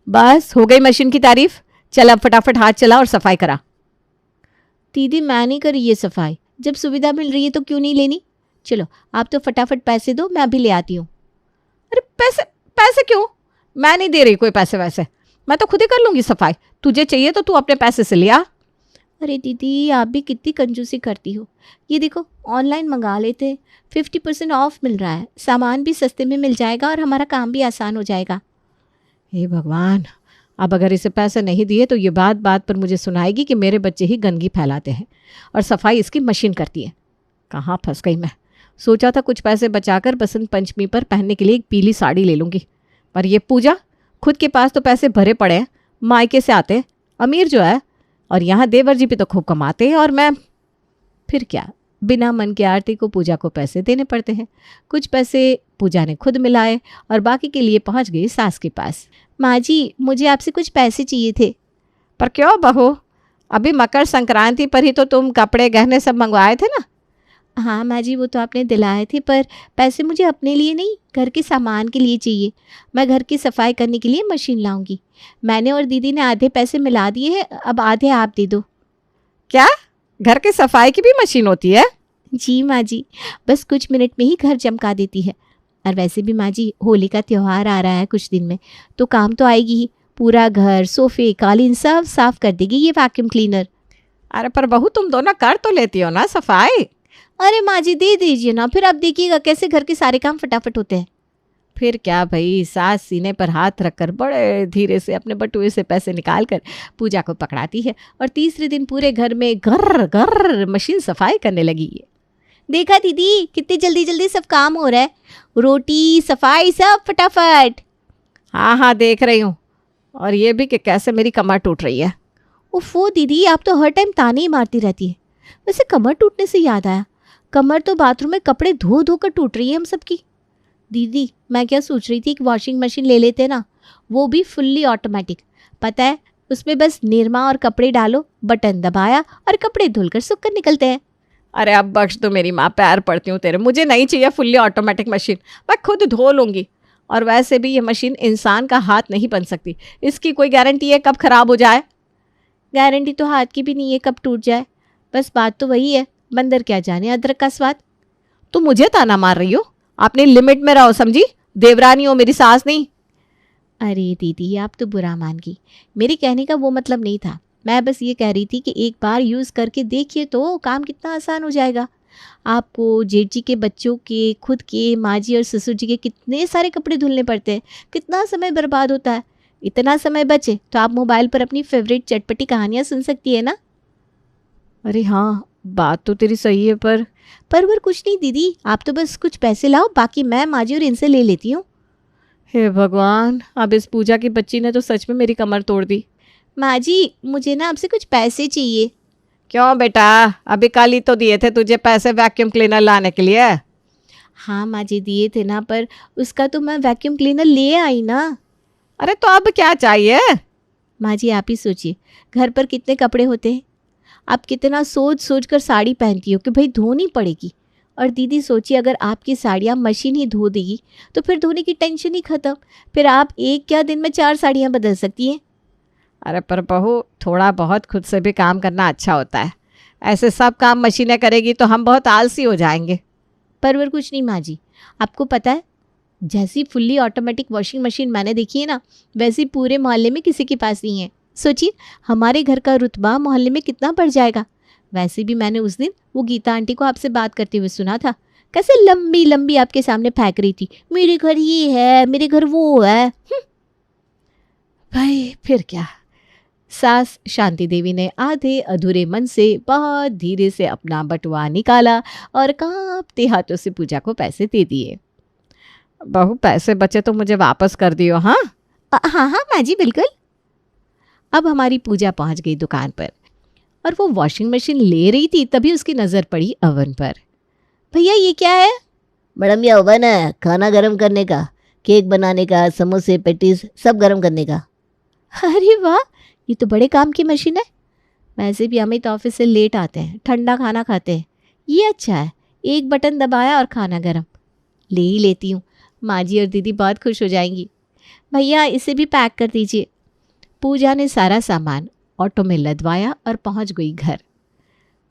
बस हो गई मशीन की तारीफ, चल अब फटाफट हाथ चला और सफाई करा। दीदी मैं नहीं करी ये सफाई, जब सुविधा मिल रही है तो क्यों नहीं लेनी। चलो आप तो फटाफट पैसे दो, मैं अभी ले आती हूँ। अरे पैसे पैसे क्यों? मैं नहीं दे रही कोई पैसे वैसे, मैं तो खुद ही कर लूँगी सफाई। तुझे चाहिए तो तू अपने पैसे से लिया। अरे दीदी आप भी कितनी कंजूसी करती हो। ये देखो ऑनलाइन मंगा लेते, 50% ऑफ मिल रहा है, सामान भी सस्ते में मिल जाएगा और हमारा काम भी आसान हो जाएगा। हे भगवान, अब अगर इसे पैसे नहीं दिए तो ये बात बात पर मुझे सुनाएगी कि मेरे बच्चे ही गंदगी फैलाते हैं और सफाई इसकी मशीन करती है। कहाँ फंस गई मैं। सोचा था कुछ पैसे बचाकर बसंत पंचमी पर पहनने के लिए एक पीली साड़ी ले लूँगी, पर ये पूजा, खुद के पास तो पैसे भरे पड़े हैं, मायके से आते अमीर जो है, और यहाँ देवर जी भी तो खूब कमाते हैं, और मैं फिर क्या, बिना मन के आरती को पूजा को पैसे देने पड़ते हैं। कुछ पैसे पूजा ने खुद मिलाए और बाकी के लिए पहुँच गई सास के पास। माँ जी मुझे आपसे कुछ पैसे चाहिए थे। पर क्यों बहू, अभी मकर संक्रांति पर ही तो तुम कपड़े गहने सब मंगवाए थे ना। हाँ माँ जी वो तो आपने दिलाए थे, पर पैसे मुझे अपने लिए नहीं, घर के सामान के लिए चाहिए। मैं घर की सफाई करने के लिए मशीन लाऊंगी। मैंने और दीदी ने आधे पैसे मिला दिए हैं, अब आधे आप दे दो। क्या, घर की सफाई की भी मशीन होती है? जी माँ जी, बस कुछ मिनट में ही घर चमका देती है। और वैसे भी माँ जी होली का त्यौहार आ रहा है कुछ दिन में, तो काम तो आएगी ही। पूरा घर, सोफे, कालीन सब साफ कर देगी ये वैक्यूम क्लीनर। अरे पर बहू तुम दोनों कर तो लेती हो ना सफाई। अरे माँ जी दे दीजिए ना, फिर आप देखिएगा कैसे घर के सारे काम फटाफट होते हैं। फिर क्या भाई, सास सीने पर हाथ रखकर बड़े धीरे से अपने बटुए से पैसे निकालकर पूजा को पकड़ाती है और तीसरे दिन पूरे घर में घर घर मशीन सफाई करने लगी है। देखा दीदी कितनी जल्दी जल्दी सब काम हो रहा है, रोटी सफाई सब फटाफट। हाँ हाँ देख रही हूँ, और ये भी कि कैसे मेरी कमर टूट रही है। उफ़ो दीदी आप तो हर टाइम ताने ही मारती रहती है। वैसे कमर टूटने से याद आया, कमर तो बाथरूम में कपड़े धो धो कर टूट रही है हम सबकी। दीदी मैं क्या सोच रही थी, एक वॉशिंग मशीन ले लेते ना, वो भी फुल्ली ऑटोमेटिक। पता है उसमें बस निरमा और कपड़े डालो, बटन दबाया और कपड़े धुलकर सूख कर निकलते हैं। अरे अब बख्श दो मेरी माँ, पैर पड़ती हूँ तेरे, मुझे नहीं चाहिए फुल्ली ऑटोमेटिक मशीन, मैं खुद धो लूँगी। और वैसे भी ये मशीन इंसान का हाथ नहीं बन सकती, इसकी कोई गारंटी है कब खराब हो जाए। गारंटी तो हाथ की भी नहीं है कब टूट जाए, बस बात तो वही है, बंदर क्या जाने अदरक का स्वाद। तुम मुझे ताना मार रही हो, आपने लिमिट में रहो समझी, देवरानी हो मेरी सास नहीं। अरे दीदी आप तो बुरा मान गई, मेरे कहने का वो मतलब नहीं था। मैं बस ये कह रही थी कि एक बार यूज़ करके देखिए तो काम कितना आसान हो जाएगा। आपको, जेठ जी के बच्चों के, खुद के, माँ जी और ससुर जी के कितने सारे कपड़े धुलने पड़ते हैं, कितना समय बर्बाद होता है। इतना समय बचे तो आप मोबाइल पर अपनी फेवरेट चटपटी कहानियाँ सुन सकती है ना। अरे हाँ बात तो तेरी सही है, पर कुछ नहीं दीदी, आप तो बस कुछ पैसे लाओ, बाकी मैं माँ जी और इनसे ले लेती हूँ। हे भगवान, अब इस पूजा की बच्ची ने तो सच में मेरी कमर तोड़ दी। माँ जी मुझे ना आपसे कुछ पैसे चाहिए। क्यों बेटा, अभी कल ही तो दिए थे तुझे पैसे वैक्यूम क्लीनर लाने के लिए। हाँ माँ जी दिए थे ना, पर उसका तो मैं वैक्यूम क्लीनर ले आई ना। अरे तो अब क्या चाहिए? माँ जी आप ही सोचिए, घर पर कितने कपड़े होते हैं, आप कितना सोच सोच कर साड़ी पहनती हो कि भाई धोनी पड़ेगी। और दीदी सोचिए अगर आपकी साड़ियाँ मशीन ही धो देगी तो फिर धोने की टेंशन ही ख़त्म, फिर आप एक क्या दिन में 4 साड़ियाँ बदल सकती हैं। अरे पर बहू, थोड़ा बहुत खुद से भी काम करना अच्छा होता है, ऐसे सब काम मशीनें करेगी तो हम बहुत आलसी हो जाएंगे। पर कुछ नहीं माँ जी, आपको पता है, जैसी फुल्ली ऑटोमेटिक वॉशिंग मशीन मैंने देखी है ना, वैसी पूरे मोहल्ले में किसी के पास नहीं है। सोचिए हमारे घर का रुतबा मोहल्ले में कितना बढ़ जाएगा। वैसे भी मैंने उस दिन वो गीता आंटी को आपसे बात करते हुए सुना था, कैसे लंबी लंबी आपके सामने फेंक रही थी, मेरे घर ये है, मेरे घर वो है। भाई फिर क्या। सास शांति देवी ने आधे अधूरे मन से बहुत धीरे से अपना बटुआ निकाला और कांपते हाथों से पूजा को पैसे दे दिए। बहू, पैसे बचे तो मुझे वापस कर दियो। हाँ हाँ हाँ माँ जी बिल्कुल। अब हमारी पूजा पहुंच गई दुकान पर और वो वॉशिंग मशीन ले रही थी, तभी उसकी नज़र पड़ी ओवन पर। भैया ये क्या है? मैडम ये ओवन है खाना गर्म करने का, केक बनाने का, समोसे पेटीज सब गर्म करने का। अरे वाह, ये तो बड़े काम की मशीन है। वैसे भी अमित ऑफिस से लेट आते हैं, ठंडा खाना खाते हैं, ये अच्छा है, एक बटन दबाया और खाना गर्म। ले ही लेती हूँ, माँ जी और दीदी बहुत खुश हो जाएंगी। भैया इसे भी पैक कर दीजिए। पूजा ने सारा सामान ऑटो में लदवाया और पहुंच गई घर।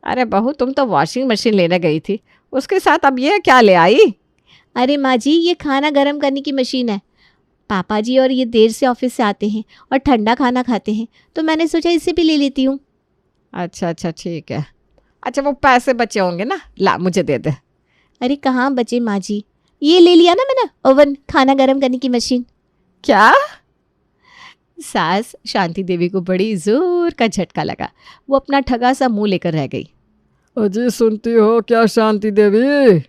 अरे बहू, तुम तो वॉशिंग मशीन लेने गई थी, उसके साथ अब ये क्या ले आई? अरे माँ जी, ये खाना गर्म करने की मशीन है। पापा जी और ये देर से ऑफिस से आते हैं और ठंडा खाना खाते हैं, तो मैंने सोचा इसे भी ले लेती हूँ। अच्छा अच्छा ठीक है। अच्छा वो पैसे बचे होंगे ना, ला मुझे दे दे। अरे कहाँ बचे माँ जी, ये ले लिया ना मैंने, ओवन खाना गर्म करने की मशीन। क्या? सास शांति देवी को बड़ी जोर का झटका लगा। वो अपना ठगा सा मुंह लेकर रह गई। अजी सुनती हो क्या शांति देवी?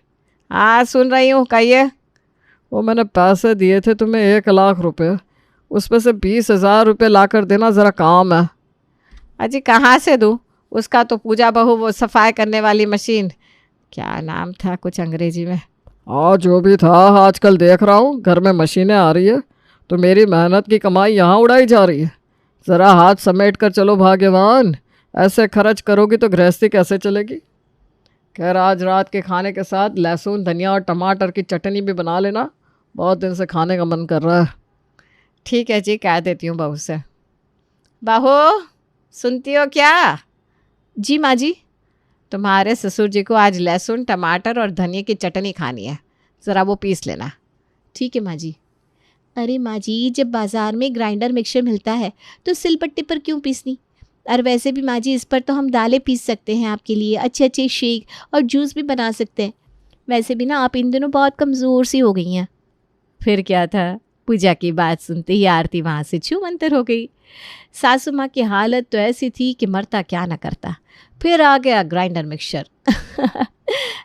हाँ सुन रही हूँ, कहिए। वो मैंने पैसे दिए थे तुम्हें 1 लाख रुपए, उसमें से 20,000 रुपये ला कर देना, ज़रा काम है। अजी कहाँ से दूँ? उसका तो पूजा बहू वो सफाई करने वाली मशीन, क्या नाम था कुछ अंग्रेजी में। हाँ जो भी था, आजकल देख रहा हूँ घर में मशीनें आ रही है तो मेरी मेहनत की कमाई यहाँ उड़ाई जा रही है। ज़रा हाथ समेट कर चलो भाग्यवान, ऐसे खर्च करोगी तो गृहस्थी कैसे चलेगी। खैर आज रात के खाने के साथ लहसुन धनिया और टमाटर की चटनी भी बना लेना, बहुत दिन से खाने का मन कर रहा है। ठीक है जी, कह देती हूँ बहू से। बहू सुनती हो क्या? जी माँ जी। तुम्हारे ससुर जी को आज लहसुन टमाटर और धनिया की चटनी खानी है, ज़रा वो पीस लेना। ठीक है माँ जी। अरे माँ जी, जब बाज़ार में ग्राइंडर मिक्सचर मिलता है तो सिलबट्टे पर क्यों पीसनी? और वैसे भी माँ जी इस पर तो हम दालें पीस सकते हैं आपके लिए, अच्छे अच्छे शेक और जूस भी बना सकते हैं। वैसे भी ना आप इन दिनों बहुत कमज़ोर सी हो गई हैं। फिर क्या था, पूजा की बात सुनते ही आरती वहाँ से छूमंतर हो गई। सासू माँ की हालत तो ऐसी थी कि मरता क्या न करता। फिर आ गया ग्राइंडर मिक्सचर।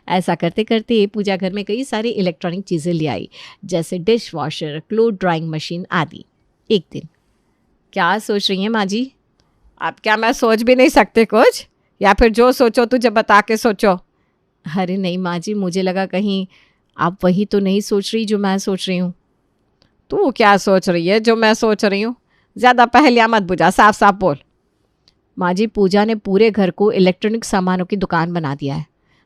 ऐसा करते करते पूजा घर में कई सारी इलेक्ट्रॉनिक चीज़ें ले आई, जैसे dish washer, cloth drawing machine आदि। एक दिन, क्या सोच रही हैं माँ जी? अब क्या मैं सोच भी नहीं सकती कुछ, या फिर जो सोचो तुझे बता के सोचो? अरे नहीं माँ जी, मुझे लगा कहीं आप वही तो नहीं सोच रही जो मैं सोच रही हूँ। तू क्या सोच रही है जो मैं सोच रही हूँ? ज़्यादा पहलिया मत बुझा, साफ साफ बोल। माँ जी, पूजा ने पूरे घर को इलेक्ट्रॉनिक सामानों की दुकान बना दिया है।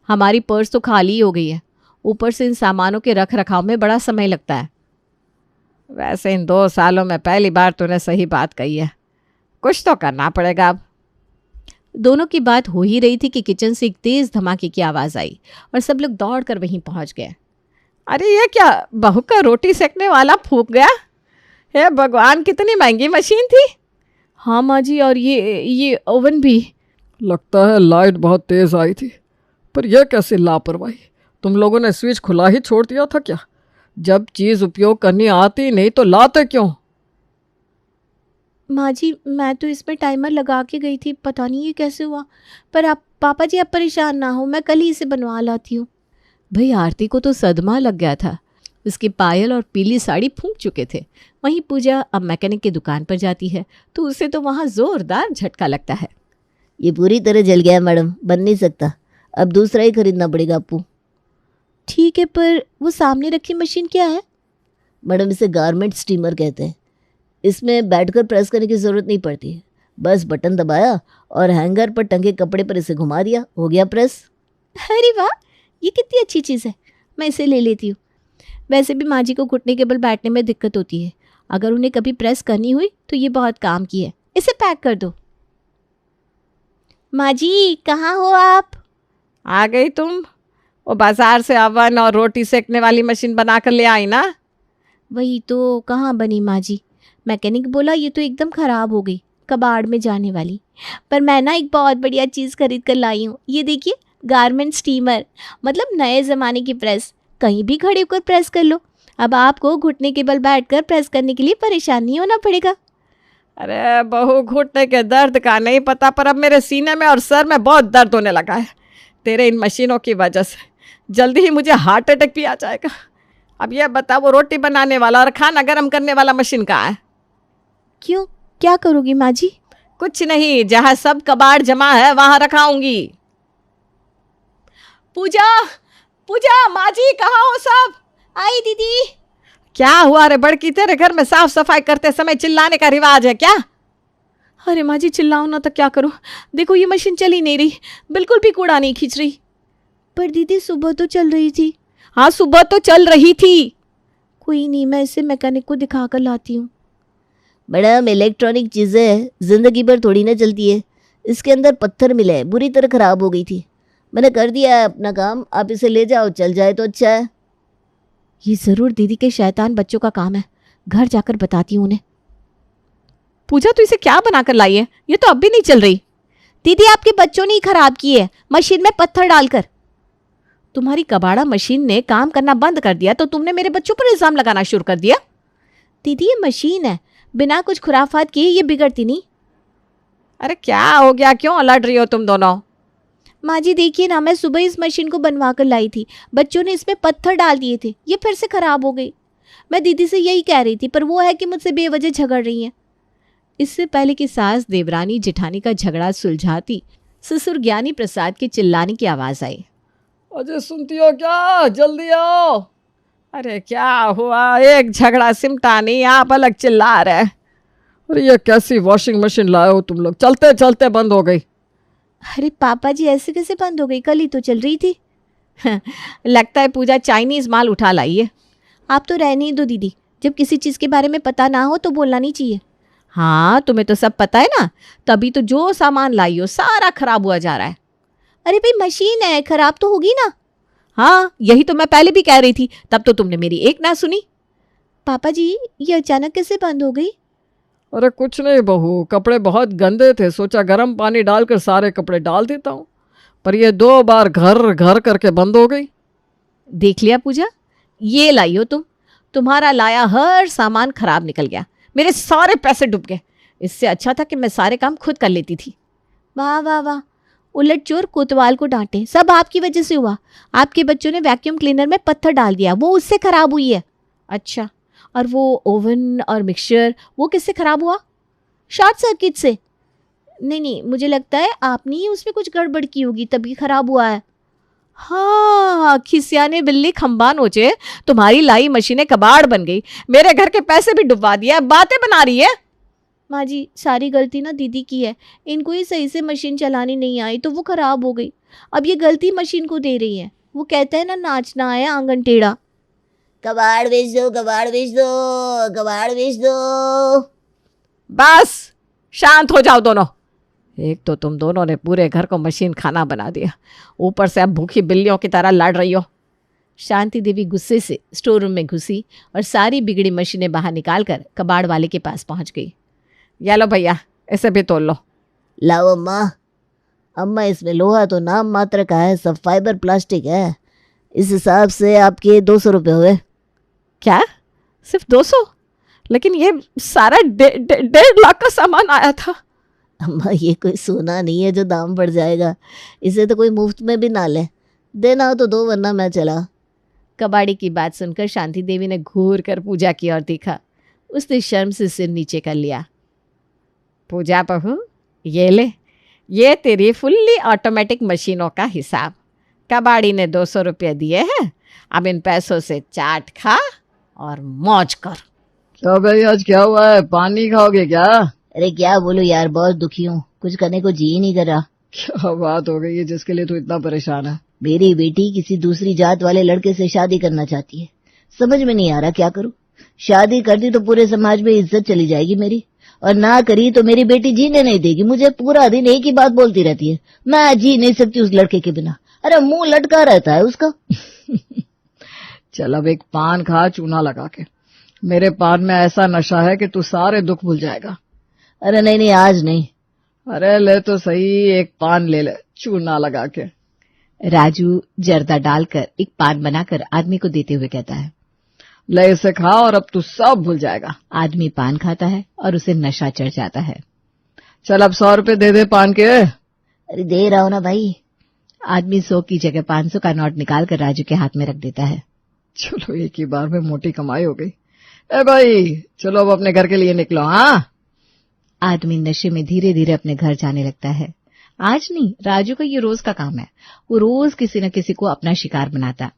हमारी पर्स तो खाली ही हो गई है, ऊपर से इन सामानों के रख रखाव में बड़ा समय लगता है। वैसे इन 2 सालों में पहली बार तूने सही बात कही है, कुछ तो करना पड़ेगा अब। दोनों की बात हो ही रही थी कि किचन से एक तेज धमाके की आवाज़ आई और सब लोग दौड़कर वहीं पहुंच गए। अरे ये क्या, बहू का रोटी सेकने वाला फूक गया? हे भगवान, कितनी महंगी मशीन थी। हाँ माँ जी, और ये ओवन भी। लगता है लाइट बहुत तेज आई थी, पर यह कैसे लापरवाही, तुम लोगों ने स्विच खुला ही छोड़ दिया था क्या? जब चीज़ उपयोग करनी आती नहीं तो लाते क्यों? माँ जी, मैं तो इसमें टाइमर लगा के गई थी, पता नहीं ये कैसे हुआ। पर आप पापा जी, आप परेशान ना हो, मैं कल ही इसे बनवा लाती हूँ। भाई आरती को तो सदमा लग गया था, उसकी पायल और पीली साड़ी फूंक चुके थे। वहीं पूजा अब मैकेनिक की दुकान पर जाती है तो उसे तो वहाँ जोरदार झटका लगता है। ये पूरी तरह जल गया मैडम, बन नहीं सकता, अब दूसरा ही खरीदना पड़ेगा आपको। ठीक है, पर वो सामने रखी मशीन क्या है? मैडम इसे गारमेंट स्टीमर कहते हैं। इसमें बैठकर प्रेस करने की ज़रूरत नहीं पड़ती है, बस बटन दबाया और हैंगर पर टंगे कपड़े पर इसे घुमा दिया, हो गया प्रेस। अरे वाह, ये कितनी अच्छी चीज़ है, मैं इसे ले लेती हूँ। वैसे भी माँ जी को घुटने के बल बैठने में दिक्कत होती है, अगर उन्हें कभी प्रेस करनी हुई तो ये बहुत काम की है। इसे पैक कर दो। माँ जी, कहाँ हो आप? आ गई तुम? वो बाजार से अवन और रोटी सेकने वाली मशीन बना कर ले आई ना। वही तो, कहाँ बनी माँ जी। मैकेनिक बोला ये तो एकदम खराब हो गई, कबाड़ में जाने वाली। पर मैं ना एक बहुत बढ़िया चीज़ खरीद कर लाई हूँ। ये देखिए, गारमेंट स्टीमर, मतलब नए ज़माने की प्रेस। कहीं भी खड़े होकर प्रेस कर लो। अब आपको घुटने के बल बैठकर प्रेस करने के लिए परेशान नहीं होना पड़ेगा। अरे बहू, घुटने के दर्द का नहीं पता, पर अब मेरे सीने में और सर में बहुत दर्द होने लगा है तेरे इन मशीनों की वजह से। जल्दी ही मुझे हार्ट अटैक भी आ जाएगा। अब यह बता, वो रोटी बनाने वाला और खाना गर्म करने वाला मशीन कहाँ है? क्यों, क्या करोगी माँ जी? कुछ नहीं, जहाँ सब कबाड़ जमा है वहां रखाऊंगी। पूजा, पूजा, माँ जी कहाँ हो सब? आई दीदी। क्या हुआ रे बड़की, तेरे घर में साफ सफाई करते समय चिल्लाने का रिवाज है क्या? अरे माँ जी, चिल्लाऊं ना तो क्या करूं? देखो ये मशीन चल ही नहीं रही, बिल्कुल भी कूड़ा नहीं खींच रही। पर दीदी सुबह तो चल रही थी। हाँ, सुबह तो चल रही थी। कोई नहीं, मैं इसे मैकेनिक को दिखा कर लाती हूँ। मैडम, इलेक्ट्रॉनिक चीज़ें हैं, जिंदगी भर थोड़ी ना चलती है। इसके अंदर पत्थर मिले हैं, बुरी तरह ख़राब हो गई थी। मैंने कर दिया है अपना काम, आप इसे ले जाओ, चल जाए तो अच्छा है। ये ज़रूर दीदी के शैतान बच्चों का काम है, घर जाकर बताती हूँ उन्हें। पूजा, तू इसे क्या बनाकर लाई है? ये तो अब भी नहीं चल रही। दीदी आपके बच्चों ने ही खराब की है, मशीन में पत्थर डालकर। तुम्हारी कबाड़ा मशीन ने काम करना बंद कर दिया तो तुमने मेरे बच्चों पर इल्जाम लगाना शुरू कर दिया। दीदी ये मशीन है, बिना कुछ खुराफात किए ये बिगड़ती नहीं। अरे क्या हो गया, क्यों लड़ रही हो तुम दोनों? माँ जी देखिए ना, मैं सुबह इस मशीन को बनवा कर लाई थी, बच्चों ने इसमें पत्थर डाल दिए थे, ये फिर से खराब हो गई। मैं दीदी से यही कह रही थी, पर वो है कि मुझसे बेवजह झगड़ रही हैं। इससे पहले कि सास देवरानी जेठानी का झगड़ा सुलझाती, ससुर ज्ञानी प्रसाद के चिल्लाने की आवाज आई। अजय, सुनती हो क्या? जल्दी आओ। अरे क्या हुआ? एक झगड़ा सिमटा नहीं, आप अलग चिल्ला रहे। अरे ये कैसी वॉशिंग मशीन लाए हो तुम लोग, चलते चलते बंद हो गई। अरे पापा जी, ऐसे कैसे बंद हो गई? कल ही तो चल रही थी। लगता है पूजा चाइनीज माल उठा लाई है। आप तो रहने ही दो दीदी, जब किसी चीज़ के बारे में पता ना हो तो बोलना नहीं चाहिए। हाँ, तुम्हें तो सब पता है ना, तभी तो जो सामान लाई हो सारा खराब हुआ जा रहा है। अरे भाई मशीन है, खराब तो होगी ना। हाँ, यही तो मैं पहले भी कह रही थी, तब तो तुमने मेरी एक ना सुनी। पापा जी, ये अचानक कैसे बंद हो गई? अरे कुछ नहीं बहू, कपड़े बहुत गंदे थे, सोचा गर्म पानी डालकर सारे कपड़े डाल देता हूँ, पर ये 2 बार घर घर करके बंद हो गई। देख लिया पूजा, ये लाई हो तुम, तुम्हारा लाया हर सामान खराब निकल गया, मेरे सारे पैसे डूब गए। इससे अच्छा था कि मैं सारे काम खुद कर लेती थी। वाह वाह वाह, उलट चोर कोतवाल को डांटे, सब आपकी वजह से हुआ। आपके बच्चों ने वैक्यूम क्लीनर में पत्थर डाल दिया, वो उससे खराब हुई है। अच्छा, और वो ओवन और मिक्सचर, वो किससे खराब हुआ? शॉर्ट सर्किट से। नहीं, मुझे लगता है आपने ही उसमें कुछ गड़बड़ की होगी, तभी खराब हुआ है। हाँ, खिसियाने बिल्ली खंबा नोचे, तुम्हारी लाई मशीनें कबाड़ बन गई, मेरे घर के पैसे भी डुबा दिया, बातें बना रही है। माँ जी, सारी गलती ना दीदी की है, इनको ही सही से मशीन चलानी नहीं आई तो वो खराब हो गई। अब ये गलती मशीन को दे रही है। वो कहते हैं ना, नाचना आया आंगन टेढ़ा। कबाड़ बेच दो, कबाड़ बेच दो, कबाड़ बेच दो। बस शांत हो जाओ दोनों। एक तो तुम दोनों ने पूरे घर को मशीन खाना बना दिया, ऊपर से अब भूखी बिल्लियों की तरह लड़ रही हो। शांति देवी गुस्से से स्टोर रूम में घुसी और सारी बिगड़ी मशीनें बाहर निकालकर कबाड़ वाले के पास पहुंच गई। या लो भैया, इसे भी तोल लो। लाओ अम्मा। अम्मा, इसमें लोहा तो नाम मात्र का है, सब फाइबर प्लास्टिक है। इस हिसाब से आपके 200 रुपये हुए। क्या? सिर्फ 200? लेकिन ये सारा 1.5 लाख का सामान आया था। अम्मा, ये कोई सोना नहीं है जो दाम बढ़ जाएगा, इसे तो कोई मुफ्त में भी ना ले। देना हो तो दो, वरना मैं चला। कबाड़ी की बात सुनकर शांति देवी ने घूर कर पूजा की ओर देखा। उसने शर्म से सिर नीचे कर लिया। पूजा बहू, ये ले, ये तेरी फुल्ली ऑटोमेटिक मशीनों का हिसाब। कबाड़ी ने 200 रुपये दिए हैं, अब इन पैसों से चाट खा और मौज कर। क्या भाई, आज क्या हुआ है? पानी खाओगे क्या? अरे क्या बोलूं यार, बहुत दुखी हूँ, कुछ करने को जी ही नहीं कर रहा। क्या बात हो गई है जिसके लिए तू इतना परेशान है? मेरी बेटी किसी दूसरी जात वाले लड़के से शादी करना चाहती है, समझ में नहीं आ रहा क्या करूं। शादी कर दी तो पूरे समाज में इज्जत चली जाएगी मेरी, और ना करी तो मेरी बेटी जीने नहीं देगी। मुझे पूरा दिन एक ही बात बोलती रहती है, मैं जी नहीं सकती उस लड़के के बिना। अरे मुंह लटका रहता है उसका। चल अब एक पान खा चूना लगा के। मेरे पान में ऐसा नशा है कि तू सारे दुख भूल जाएगा। अरे नहीं नहीं, आज नहीं। अरे ले तो सही, एक पान ले ले चूना लगा के। राजू जर्दा डालकर एक पान बनाकर आदमी को देते हुए कहता है, ले इसे खा और अब तू सब भूल जाएगा। आदमी पान खाता है और उसे नशा चढ़ जाता है। चल अब 100 रुपए दे दे पान के। अरे दे रहा हूं ना भाई। आदमी 100 की जगह 500 का नोट निकालकर राजू के हाथ में रख देता है। चलो एक ही बार में मोटी कमाई हो गई। ए भाई चलो अब अपने घर के लिए निकलो। हाँ, आदमी नशे में धीरे धीरे अपने घर जाने लगता है। आज नहीं, राजू का ये रोज का काम है। वो रोज किसी न किसी को अपना शिकार बनाता।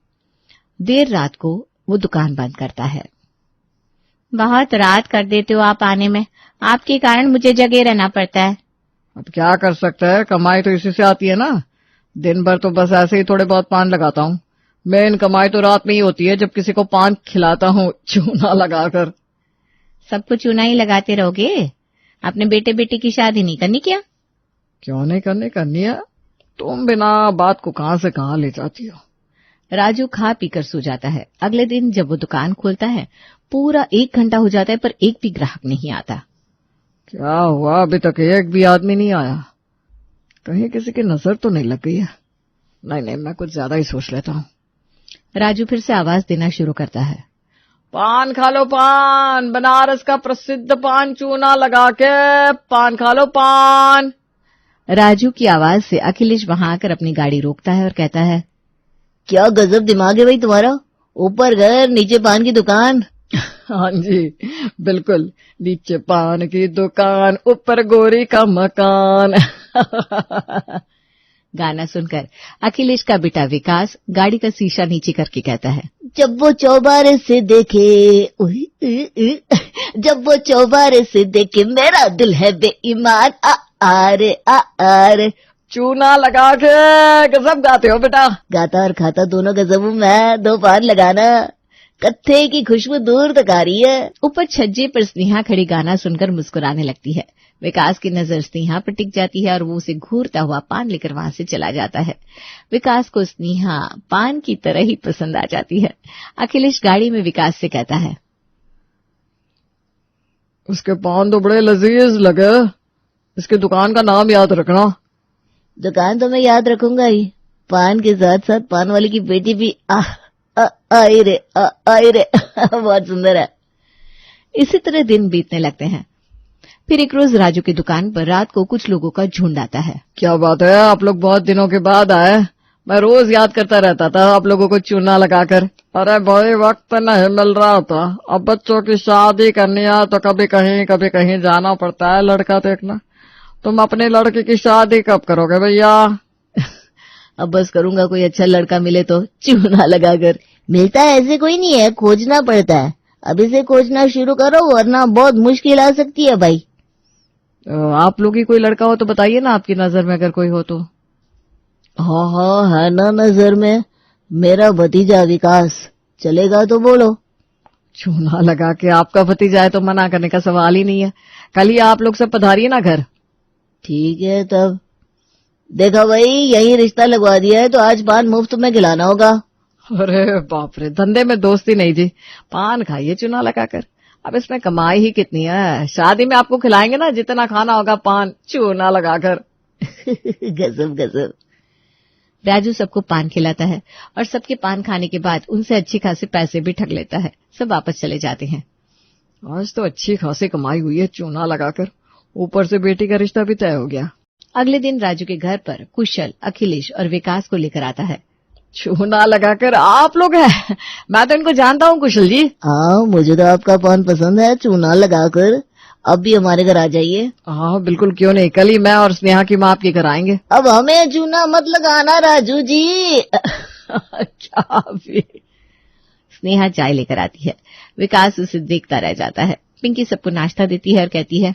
देर रात को वो दुकान बंद करता है। बहुत रात कर देते हो आप आने में, आपके कारण मुझे जगे रहना पड़ता है। अब क्या कर सकते हैं, कमाई तो इसी से आती है ना। दिन भर तो बस ऐसे ही थोड़े बहुत पान लगाता हूँ। मेन कमाई तो रात में ही होती है, जब किसी को पान खिलाता हूँ चूना लगाकर। सबको चूना ही लगाते रहोगे? अपने बेटे बेटी की शादी नहीं करनी क्या? क्यों नहीं करनी है? तुम बिना बात को कहां से कहां ले जाती हो। राजू खा पीकर सो जाता है। अगले दिन जब वो दुकान खोलता है, पूरा 1 घंटा हो जाता है पर एक भी ग्राहक नहीं आता। क्या हुआ, अभी तक एक भी आदमी नहीं आया? कहीं किसी की नजर तो नहीं लग गई है? नहीं, मैं कुछ ज्यादा ही सोच लेता हूँ। राजू फिर से आवाज देना शुरू करता है, पान खा लो पान, बनारस का प्रसिद्ध पान चूना लगा के, पान खा लो पान। राजू की आवाज से अखिलेश वहां आकर अपनी गाड़ी रोकता है और कहता है, क्या गजब दिमाग है भाई तुम्हारा। ऊपर घर नीचे पान की दुकान। हाँ जी बिल्कुल, नीचे पान की दुकान, ऊपर गोरी का मकान। गाना सुनकर अखिलेश का बेटा विकास गाड़ी का शीशा नीचे करके कहता है, जब वो चौबारे से देखे, जब वो चौबारे से देखे मेरा दिल है बेईमान। आरे चूना लगा के गजब गाते हो बेटा। गाता और खाता दोनों गजब हूं मैं। 2 पान लगाना, कत्थे की खुशबू दूर तक आ रही है। ऊपर छज्जे पर स्नेहा खड़ी गाना सुनकर मुस्कुराने लगती है। विकास की नजर स्नेहा पर टिक जाती है और वो उसे घूरता हुआ पान लेकर वहां से चला जाता है। विकास को स्नेहा पान की तरह ही पसंद आ जाती है। अखिलेश गाड़ी में विकास से कहता है, उसके पान तो बड़े लजीज लगे, इसकी दुकान का नाम याद रखना। दुकान तो मैं याद रखूंगा ही, पान के साथ साथ पान वाली की बेटी भी आई रे बहुत सुंदर है। इसी तरह दिन बीतने लगते हैं। फिर एक रोज राजू की दुकान पर रात को कुछ लोगों का झुंड आता है। क्या बात है, आप लोग बहुत दिनों के बाद आए। मैं रोज याद करता रहता था आप लोगों को चूना लगाकर। अरे भाई वक्त नहीं मिल रहा था, अब बच्चों की शादी करनी है तो कभी कहीं जाना पड़ता है लड़का देखना। तुम अपने लड़के की शादी कब करोगे भैया? अब बस करूंगा, कोई अच्छा लड़का मिले तो चूना लगाकर। मिलता है ऐसे कोई नहीं है, खोजना पड़ता है। अभी से खोजना शुरू करो वरना बहुत मुश्किल आ सकती है भाई। आप लोग ही कोई लड़का हो तो बताइए ना, आपकी नजर में अगर कोई हो तो। हाँ है ना नजर में, मेरा भतीजा विकास। चलेगा तो बोलो। चूना लगा के आपका भतीजा है तो मना करने का सवाल ही नहीं है। कल ही आप लोग सब पधारिए ना घर। ठीक है तब। देखा भाई, यही रिश्ता लगवा दिया है तो आज पान मुफ्त में खिलाना होगा। अरे बाप रे, धंधे में दोस्ती नहीं जी, पान खाइए चूना लगाकर। अब इसमें कमाई ही कितनी है। शादी में आपको खिलाएंगे ना जितना खाना होगा पान चूना लगाकर। गजब गजब। राजू सबको पान खिलाता है और सबके पान खाने के बाद उनसे अच्छी खासी पैसे भी ठग लेता है। सब वापस चले जाते हैं। आज तो अच्छी खासी कमाई हुई है चूना लगाकर, ऊपर से बेटी का रिश्ता भी तय हो गया। अगले दिन राजू के घर पर कुशल, अखिलेश और विकास को लेकर आता है। चूना लगाकर आप लोग हैं? मैं तो इनको जानता हूँ कुशल जी। हाँ, मुझे तो आपका पान पसंद है, चूना लगाकर अब भी हमारे घर आ जाइए। हाँ बिल्कुल, क्यों नहीं, कल ही मैं और स्नेहा की माँ आपके घर आएंगे। अब हमें चूना मत लगाना राजू जी। क्या भी। स्नेहा चाय लेकर आती है। विकास उसे देखता रह जाता है। पिंकी सबको नाश्ता देती है और कहती है,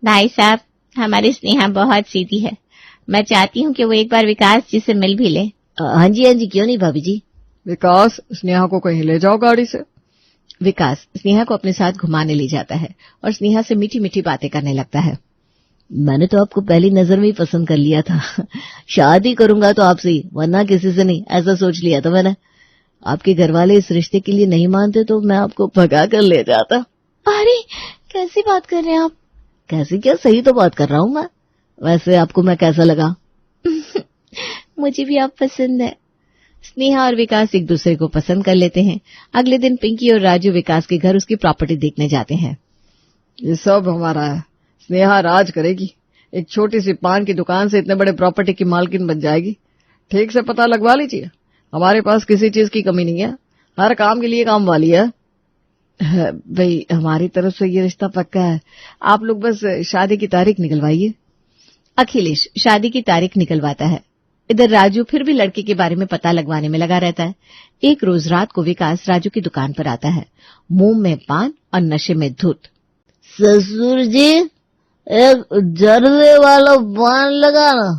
भाई साहब, हमारी स्नेहा बहुत सीधी है। मैं चाहती हूँ कि वो एक बार विकास जी से मिल भी ले। हाँ जी, क्यों नहीं भाभी जी। विकास, स्नेहा को कहीं ले जाओ गाड़ी से। विकास स्नेहा को अपने साथ घुमाने ले जाता है और स्नेहा से मीठी मीठी बातें करने लगता है। मैंने तो आपको पहली नजर में ही पसंद कर लिया था। शादी करूंगा तो आपसे ही, वरना किसी से नहीं, ऐसा सोच लिया था मैंने। आपके घर वाले इस रिश्ते के लिए नहीं मानते तो मैं आपको भगा कर ले जाता। अरे कैसी बात कर रहे हैं आप? कैसी क्या, सही तो बात कर रहा हूं मैं। वैसे आपको मैं कैसा लगा? मुझे भी आप पसंद है। स्नेहा और विकास एक दूसरे को पसंद कर लेते हैं। अगले दिन पिंकी और राजू विकास के घर उसकी प्रॉपर्टी देखने जाते हैं। ये सब हमारा है, स्नेहा राज करेगी। एक छोटी सी पान की दुकान से इतने बड़े प्रॉपर्टी की मालकिन बन जाएगी। ठीक से पता लगवा लीजिए, हमारे पास किसी चीज की कमी नहीं है, हर काम के लिए काम वाली है। भाई हमारी तरफ से ये रिश्ता पक्का है, आप लोग बस शादी की तारीख निकलवाइए। अखिलेश शादी की तारीख निकलवाता है। इधर राजू फिर भी लड़के के बारे में पता लगवाने में लगा रहता है। एक रोज रात को विकास राजू की दुकान पर आता है, मुंह में पान और नशे में धुत। ससुर जी, एक जर्दे वाला पान लगाना।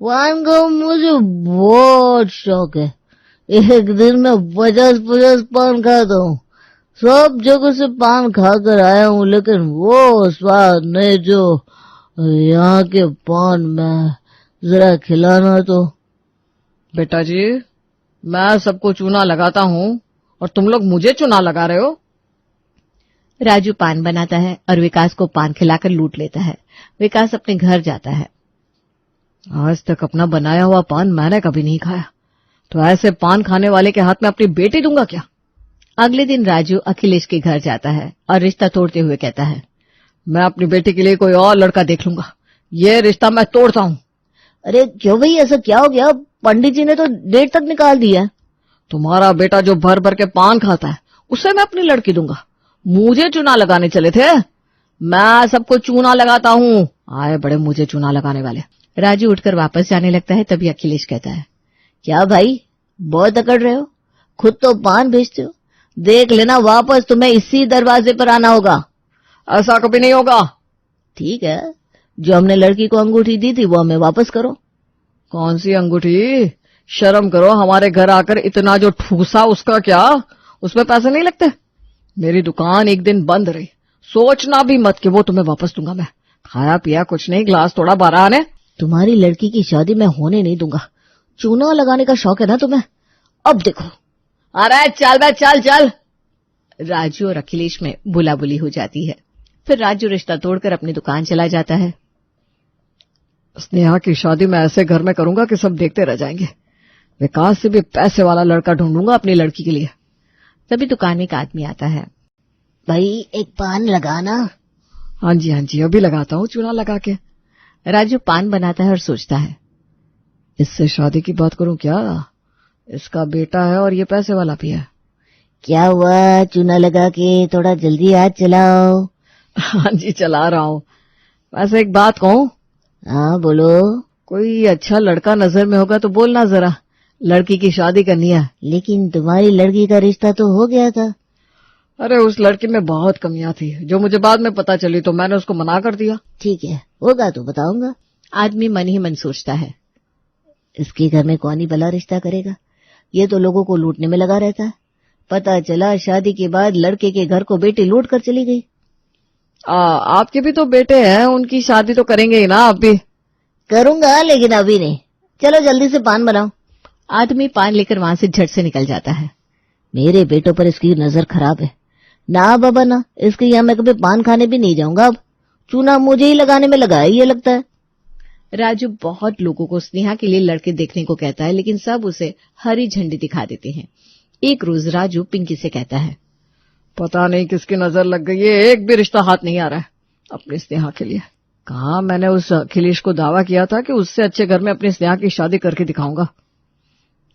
पान का मुझे बहुत शौक है, एक दिन में 50-50 पान खाता हूँ। सब जगह से पान खाकर आया हूँ, लेकिन वो स्वाद नहीं जो यहाँ के पान में। जरा खिलाना तो। बेटा जी, मैं सबको चूना लगाता हूँ और तुम लोग मुझे चूना लगा रहे हो। राजू पान बनाता है और विकास को पान खिलाकर लूट लेता है। विकास अपने घर जाता है। आज तक अपना बनाया हुआ पान मैंने कभी नहीं खाया, तो ऐसे पान खाने वाले के हाथ में अपनी बेटी दूंगा क्या? अगले दिन राजू अखिलेश के घर जाता है और रिश्ता तोड़ते हुए कहता है, मैं अपनी बेटी के लिए कोई और लड़का देख लूंगा, ये रिश्ता मैं तोड़ता हूँ। अरे क्यों भाई, ऐसा क्या हो गया? पंडित जी ने तो डेट तक निकाल दिया। तुम्हारा बेटा जो भर भर के पान खाता है उसे मैं अपनी लड़की दूंगा। मुझे चूना लगाने चले थे, मैं सबको चूना लगाता हूँ। आए बड़े मुझे चूना लगाने वाले। राजू उठकर वापस जाने लगता है। तभी अखिलेश कहता है, क्या भाई बहुत अकड़ रहे हो, खुद तो पान बेचते हो, देख लेना वापस तुम्हें इसी दरवाजे पर आना होगा। ऐसा कभी नहीं होगा। ठीक है, जो हमने लड़की को अंगूठी दी थी वो हमें वापस करो। कौन सी अंगूठी? शर्म करो, हमारे घर आकर इतना जो ठूसा उसका क्या, उसमें पैसे नहीं लगते? मेरी दुकान एक दिन बंद रही, सोचना भी मत कि वो तुम्हें वापस दूंगा मैं। खाया पिया कुछ नहीं, ग्लास थोड़ा 12 आने। तुम्हारी लड़की की शादी मैं होने नहीं दूंगा। चूना लगाने का शौक है ना तुम्हें, अब देखो। अरे चल बे, चल चल। राजू और अखिलेश में बुलाबुली हो जाती है। फिर राजू रिश्ता तोड़कर अपनी दुकान चला जाता है। स्नेहा की शादी मैं ऐसे घर में करूंगा कि सब देखते रह जाएंगे। विकास से भी पैसे वाला लड़का ढूंढूंगा अपनी लड़की के लिए। तभी दुकान में एक आदमी आता है। भाई एक पान लगाना। हाँ जी, अभी लगाता हूँ चूना लगा के। राजू पान बनाता है और सोचता है, इससे शादी की बात करूं क्या? इसका बेटा है और ये पैसे वाला भी है। क्या हुआ, चूना लगा के थोड़ा जल्दी हाथ चलाओ। हाँ जी, चला रहा हूँ। वैसे एक बात कहूं? हाँ बोलो। कोई अच्छा लड़का नजर में होगा तो बोलना जरा, लड़की की शादी करनी है। लेकिन तुम्हारी लड़की का रिश्ता तो हो गया था। अरे उस लड़की में बहुत कमियां थी जो मुझे बाद में पता चली, तो मैंने उसको मना कर दिया। ठीक है, होगा तो बताऊंगा। आदमी मन ही मन सोचता है, इसके घर में कौन ही भला रिश्ता करेगा, ये तो लोगों को लूटने में लगा रहता है। पता चला शादी के बाद लड़के के घर को बेटी लूट कर चली गई। आपके भी तो बेटे हैं, उनकी शादी तो करेंगे ही ना आप भी। करूंगा लेकिन अभी नहीं। चलो जल्दी से पान बनाओ। आदमी पान लेकर वहां से झट से निकल जाता है। मेरे बेटों पर इसकी नजर खराब है। ना बाबा ना, इसके यहाँ मैं कभी पान खाने भी नहीं जाऊंगा। अब चूना मुझे ही लगाने में लगा है ये लगता है। राजू बहुत लोगों को स्नेहा के लिए लड़के देखने को कहता है, लेकिन सब उसे हरी झंडी दिखा देते हैं। एक रोज राजू पिंकी से कहता है, पता नहीं किसकी नजर लग गई है, एक भी रिश्ता हाथ नहीं आ रहा है अपनी स्नेहा के लिए। कहा मैंने उस अखिलेश को दावा किया था कि उससे अच्छे घर में अपनी स्नेहा की शादी करके दिखाऊंगा।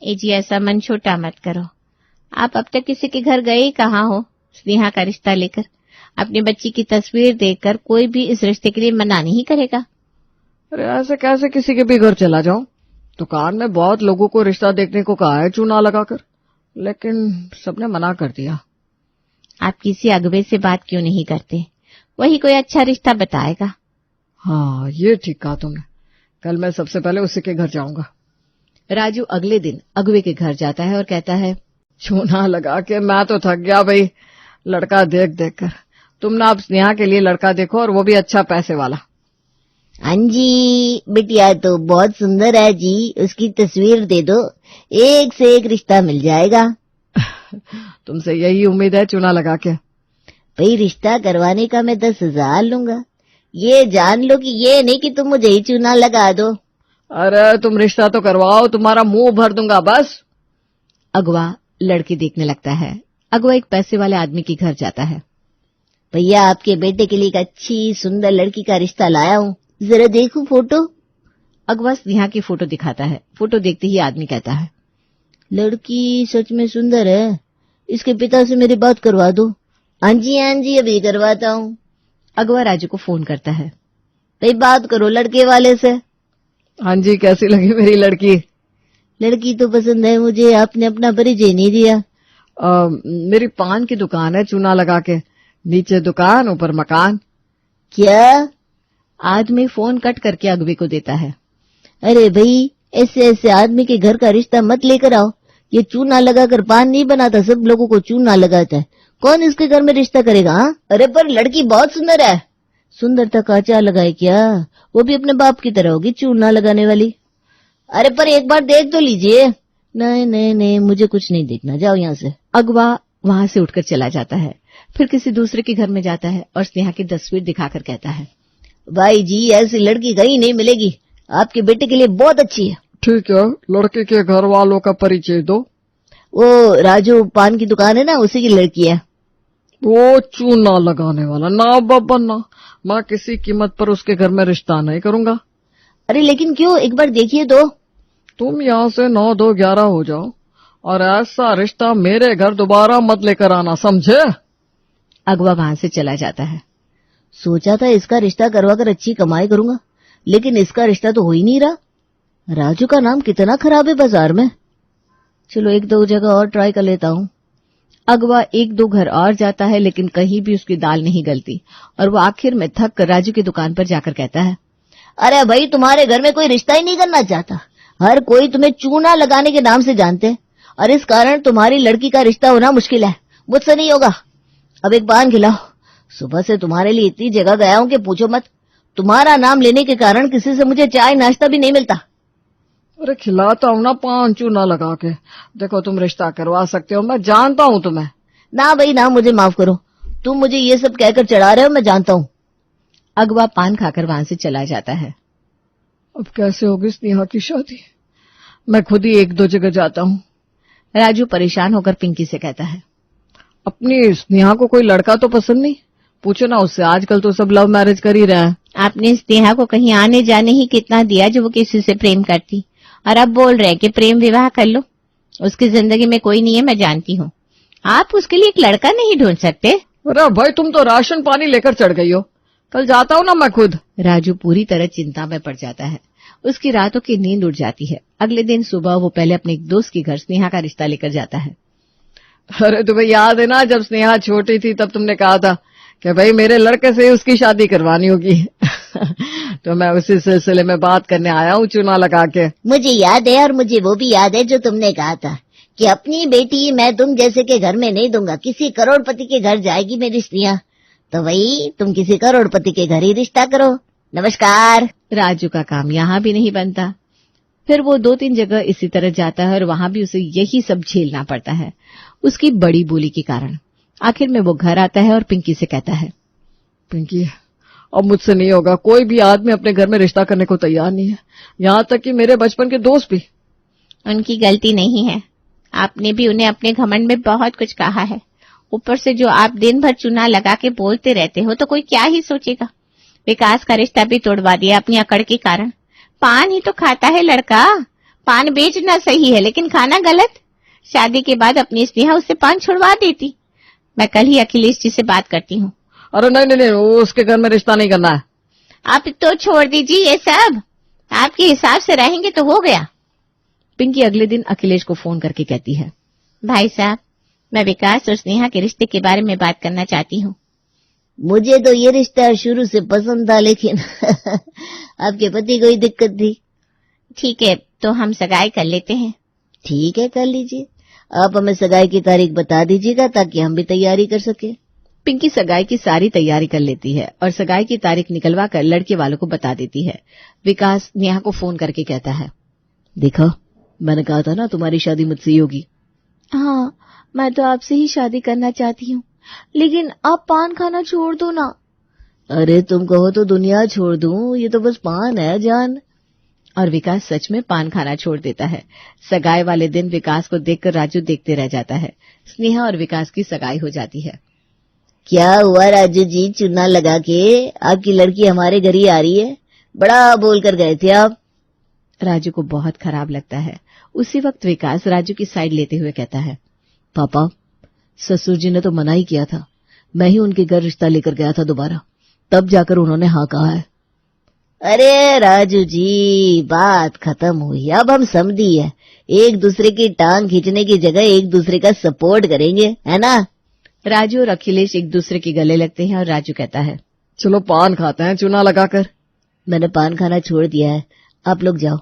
ए जी, ऐसा मन छोटा मत करो। आप अब तक किसी के घर गए कहाँ हो स्नेहा का रिश्ता लेकर? अपनी बच्ची की तस्वीर देखकर कोई भी इस रिश्ते के लिए मना नहीं करेगा। अरे ऐसे कैसे किसी के भी घर चला जाऊं? दुकान में बहुत लोगों को रिश्ता देखने को कहा है चूना लगाकर, लेकिन सबने मना कर दिया। आप किसी अगवे से बात क्यों नहीं करते? वही कोई अच्छा रिश्ता बताएगा। हाँ, ये ठीक कहा तुमने। कल मैं सबसे पहले उसी के घर जाऊंगा। राजू अगले दिन अगवे के घर जाता है और कहता है, चूना लगा के मैं तो थक गया भाई, लड़का देख देख कर। तुम ना अब स्नेहा के लिए लड़का देखो, और वो भी अच्छा पैसे वाला। हाँ जी, बिटिया तो बहुत सुंदर है जी, उसकी तस्वीर दे दो, एक से एक रिश्ता मिल जाएगा। तुमसे यही उम्मीद है चूना लगा के। भाई रिश्ता करवाने का मैं 10,000 लूंगा, ये जान लो कि ये नहीं कि तुम मुझे ही चूना लगा दो। अरे तुम रिश्ता तो करवाओ, तुम्हारा मुंह भर दूंगा बस। अगवा लड़की देखने लगता है। अगवा एक पैसे वाले आदमी के घर जाता है। भैया आपके बेटे के लिए एक अच्छी सुंदर लड़की का रिश्ता लाया हूँ, जरा देखूं फोटो। अगवा स्नेहा की फोटो दिखाता है। फोटो देखते ही आदमी कहता है, लड़की सच में सुंदर है, इसके पिता से मेरी बात करवा दो। हाँ जी अभी करवाता हूँ। अगवा राजू को फोन करता है। भाई बात करो लड़के वाले से। हाँ जी, कैसी लगी मेरी लड़की? लड़की तो पसंद है मुझे, आपने अपना परिचय नहीं दिया। मेरी पान की दुकान है चूना लगा के, नीचे दुकान ऊपर मकान। क्या? आदमी फोन कट करके अगवे को देता है। अरे भाई ऐसे ऐसे आदमी के घर का रिश्ता मत लेकर आओ, ये चूना लगाकर पान नहीं बनाता, सब लोगों को चूना लगाता है, कौन इसके घर में रिश्ता करेगा? हाँ? अरे पर लड़की बहुत सुंदर है। सुंदरता का आचार लगाए क्या? वो भी अपने बाप की तरह होगी चूना लगाने वाली। अरे पर एक बार देख तो लीजिए। नहीं मुझे कुछ नहीं देखना, जाओ यहाँ से। अगवा वहां से उठकर चला जाता है। फिर किसी दूसरे के घर में जाता है और स्नेहा की तस्वीर दिखाकर कहता है, भाई जी ऐसी लड़की कहीं नहीं मिलेगी, आपके बेटे के लिए बहुत अच्छी है। ठीक है, लड़के के घर वालों का परिचय दो। वो राजू पान की दुकान है ना, उसी की लड़की है। वो चूना लगाने वाला ना बाबा ना, मैं किसी कीमत पर उसके घर में रिश्ता नहीं करूंगा। अरे लेकिन क्यों, एक बार देखिए तो। तुम यहाँ से 9, 2, 11 हो जाओ और ऐसा रिश्ता मेरे घर दोबारा मत लेकर आना, समझे? अगवा वहां से चला जाता है। सोचा था इसका रिश्ता करवाकर अच्छी कमाई करूंगा, लेकिन इसका रिश्ता तो हो ही नहीं रहा। राजू का नाम कितना खराब है बाजार में। चलो 1-2 जगह और ट्राई कर लेता हूँ। अगवा 1-2 घर और जाता है, लेकिन कहीं भी उसकी दाल नहीं गलती और वो आखिर में थक कर राजू की दुकान पर जाकर कहता है, अरे भाई तुम्हारे घर में कोई रिश्ता ही नहीं करना चाहता, हर कोई तुम्हें चूना लगाने के नाम से जानते हैं और इस कारण तुम्हारी लड़की का रिश्ता होना मुश्किल है, मुझसे नहीं होगा। अब एक पान खिलाओ, सुबह से तुम्हारे लिए इतनी जगह गया हूं कि पूछो मत, तुम्हारा नाम लेने के कारण किसी से मुझे चाय नाश्ता भी नहीं मिलता। अरे खिलाता हूँ ना पान चूना लगा के, देखो तुम रिश्ता करवा सकते हो, मैं जानता हूँ तुम्हें। ना भाई ना, मुझे माफ करो, तुम मुझे ये सब कहकर चढ़ा रहे हो, मैं जानता हूँ। अगवा पान खाकर वहां से चला जाता है। अब कैसे होगी स्नेहा की शादी, मैं खुद ही 1-2 जगह जाता हूँ। राजू परेशान होकर पिंकी से कहता है, अपनी स्नेहा को कोई लड़का तो पसंद नहीं, पूछो ना उससे, आजकल तो सब लव मैरिज कर ही रहे हैं। आपने स्नेहा को कहीं आने जाने ही कितना दिया जो वो किसी से प्रेम करती, और अब बोल रहे हैं कि प्रेम विवाह कर लो। उसकी जिंदगी में कोई नहीं है, मैं जानती हूँ। आप उसके लिए एक लड़का नहीं ढूंढ सकते? अरे भाई तुम तो राशन पानी लेकर चढ़ गई हो, कल जाता हूँ ना मैं खुद। राजू पूरी तरह चिंता में पड़ जाता है। उसकी रातों की नींद उड़ जाती है। अगले दिन सुबह वो पहले अपने एक दोस्त के घर स्नेहा का रिश्ता लेकर जाता है। अरे तुम्हें याद है ना, जब स्नेहा छोटी थी तब तुमने कहा था कि भाई मेरे लड़के से उसकी शादी करवानी होगी। तो मैं उसी सिलसिले में बात करने आया हूँ चूना लगा के। मुझे याद है, और मुझे वो भी याद है जो तुमने कहा था कि अपनी बेटी मैं तुम जैसे के घर में नहीं दूंगा, किसी करोड़पति के घर जाएगी मेरी स्नेहा। तो वही तुम किसी करोड़पति के घर ही रिश्ता करो। नमस्कार। राजू का काम यहाँ भी नहीं बनता। फिर वो 2-3 जगह इसी तरह जाता है और वहां भी उसे यही सब झेलना पड़ता है, उसकी बड़ी बोली के कारण। आखिर में वो घर आता है और पिंकी से कहता है, पिंकी अब मुझसे नहीं होगा, कोई भी आदमी अपने घर में रिश्ता करने को तैयार नहीं है, यहाँ तक कि मेरे बचपन के दोस्त भी। उनकी गलती नहीं है, आपने भी उन्हें अपने घमंड में बहुत कुछ कहा है। ऊपर से जो आप दिन भर चूना लगा के बोलते रहते हो, तो कोई क्या ही सोचेगा। विकास का रिश्ता भी तोड़वा दिया अपनी अकड़ के कारण। पान ही तो खाता है लड़का, पान बेचना सही है लेकिन खाना गलत। शादी के बाद अपनी स्नेहा उससे पान छुड़वा देती। मैं कल ही अखिलेश जी से बात करती हूँ। अरे नहीं, उसके घर में रिश्ता नहीं करना है। आप तो छोड़ दीजिए ये सब, आपके हिसाब से रहेंगे तो हो गया। पिंकी अगले दिन अखिलेश को फोन करके कहती है, भाई साहब, मैं विकास और स्नेहा के रिश्ते के बारे में बात करना चाहती हूँ। मुझे तो ये रिश्ता शुरू से पसंद था, लेकिन आपके पति को ही दिक्कत थी। ठीक है, तो हम सगाई कर लेते हैं। ठीक है, कर लीजिए। आप हमें सगाई की तारीख बता दीजिएगा ताकि हम भी तैयारी कर सके। पिंकी सगाई की सारी तैयारी कर लेती है और सगाई की तारीख निकलवा कर लड़के वालों को बता देती है। विकास नेहा को फोन करके कहता है, देखा, मैंने कहा था ना तुम्हारी शादी मुझसे ही होगी। हाँ, मैं तो आपसे ही शादी करना चाहती हूँ, लेकिन आप पान खाना छोड़ दो ना। अरे तुम कहो तो दुनिया छोड़ दूं, ये तो बस पान है जान। और विकास सच में पान खाना छोड़ देता है। सगाई वाले दिन विकास को देखकर राजू देखते रह जाता है। स्नेहा और विकास की सगाई हो जाती है। क्या हुआ राजू जी, चूना लगा के आपकी लड़की हमारे घर ही आ रही है? बड़ा बोल कर गए थे आप। राजू को बहुत खराब लगता है। उसी वक्त विकास राजू की साइड लेते हुए कहता है, पापा, ससुर जी ने तो मना ही किया था, मैं ही उनके घर रिश्ता लेकर गया था दोबारा, तब जाकर उन्होंने हाँ कहा है। अरे राजू जी, बात खत्म हुई, अब हम समझी है, एक दूसरे की टांग खींचने की जगह एक दूसरे का सपोर्ट करेंगे, है ना? राजू और अखिलेश एक दूसरे के गले लगते हैं और राजू कहता है, चलो पान खाते हैं चूना लगाकर। मैंने पान खाना छोड़ दिया है, आप लोग जाओ।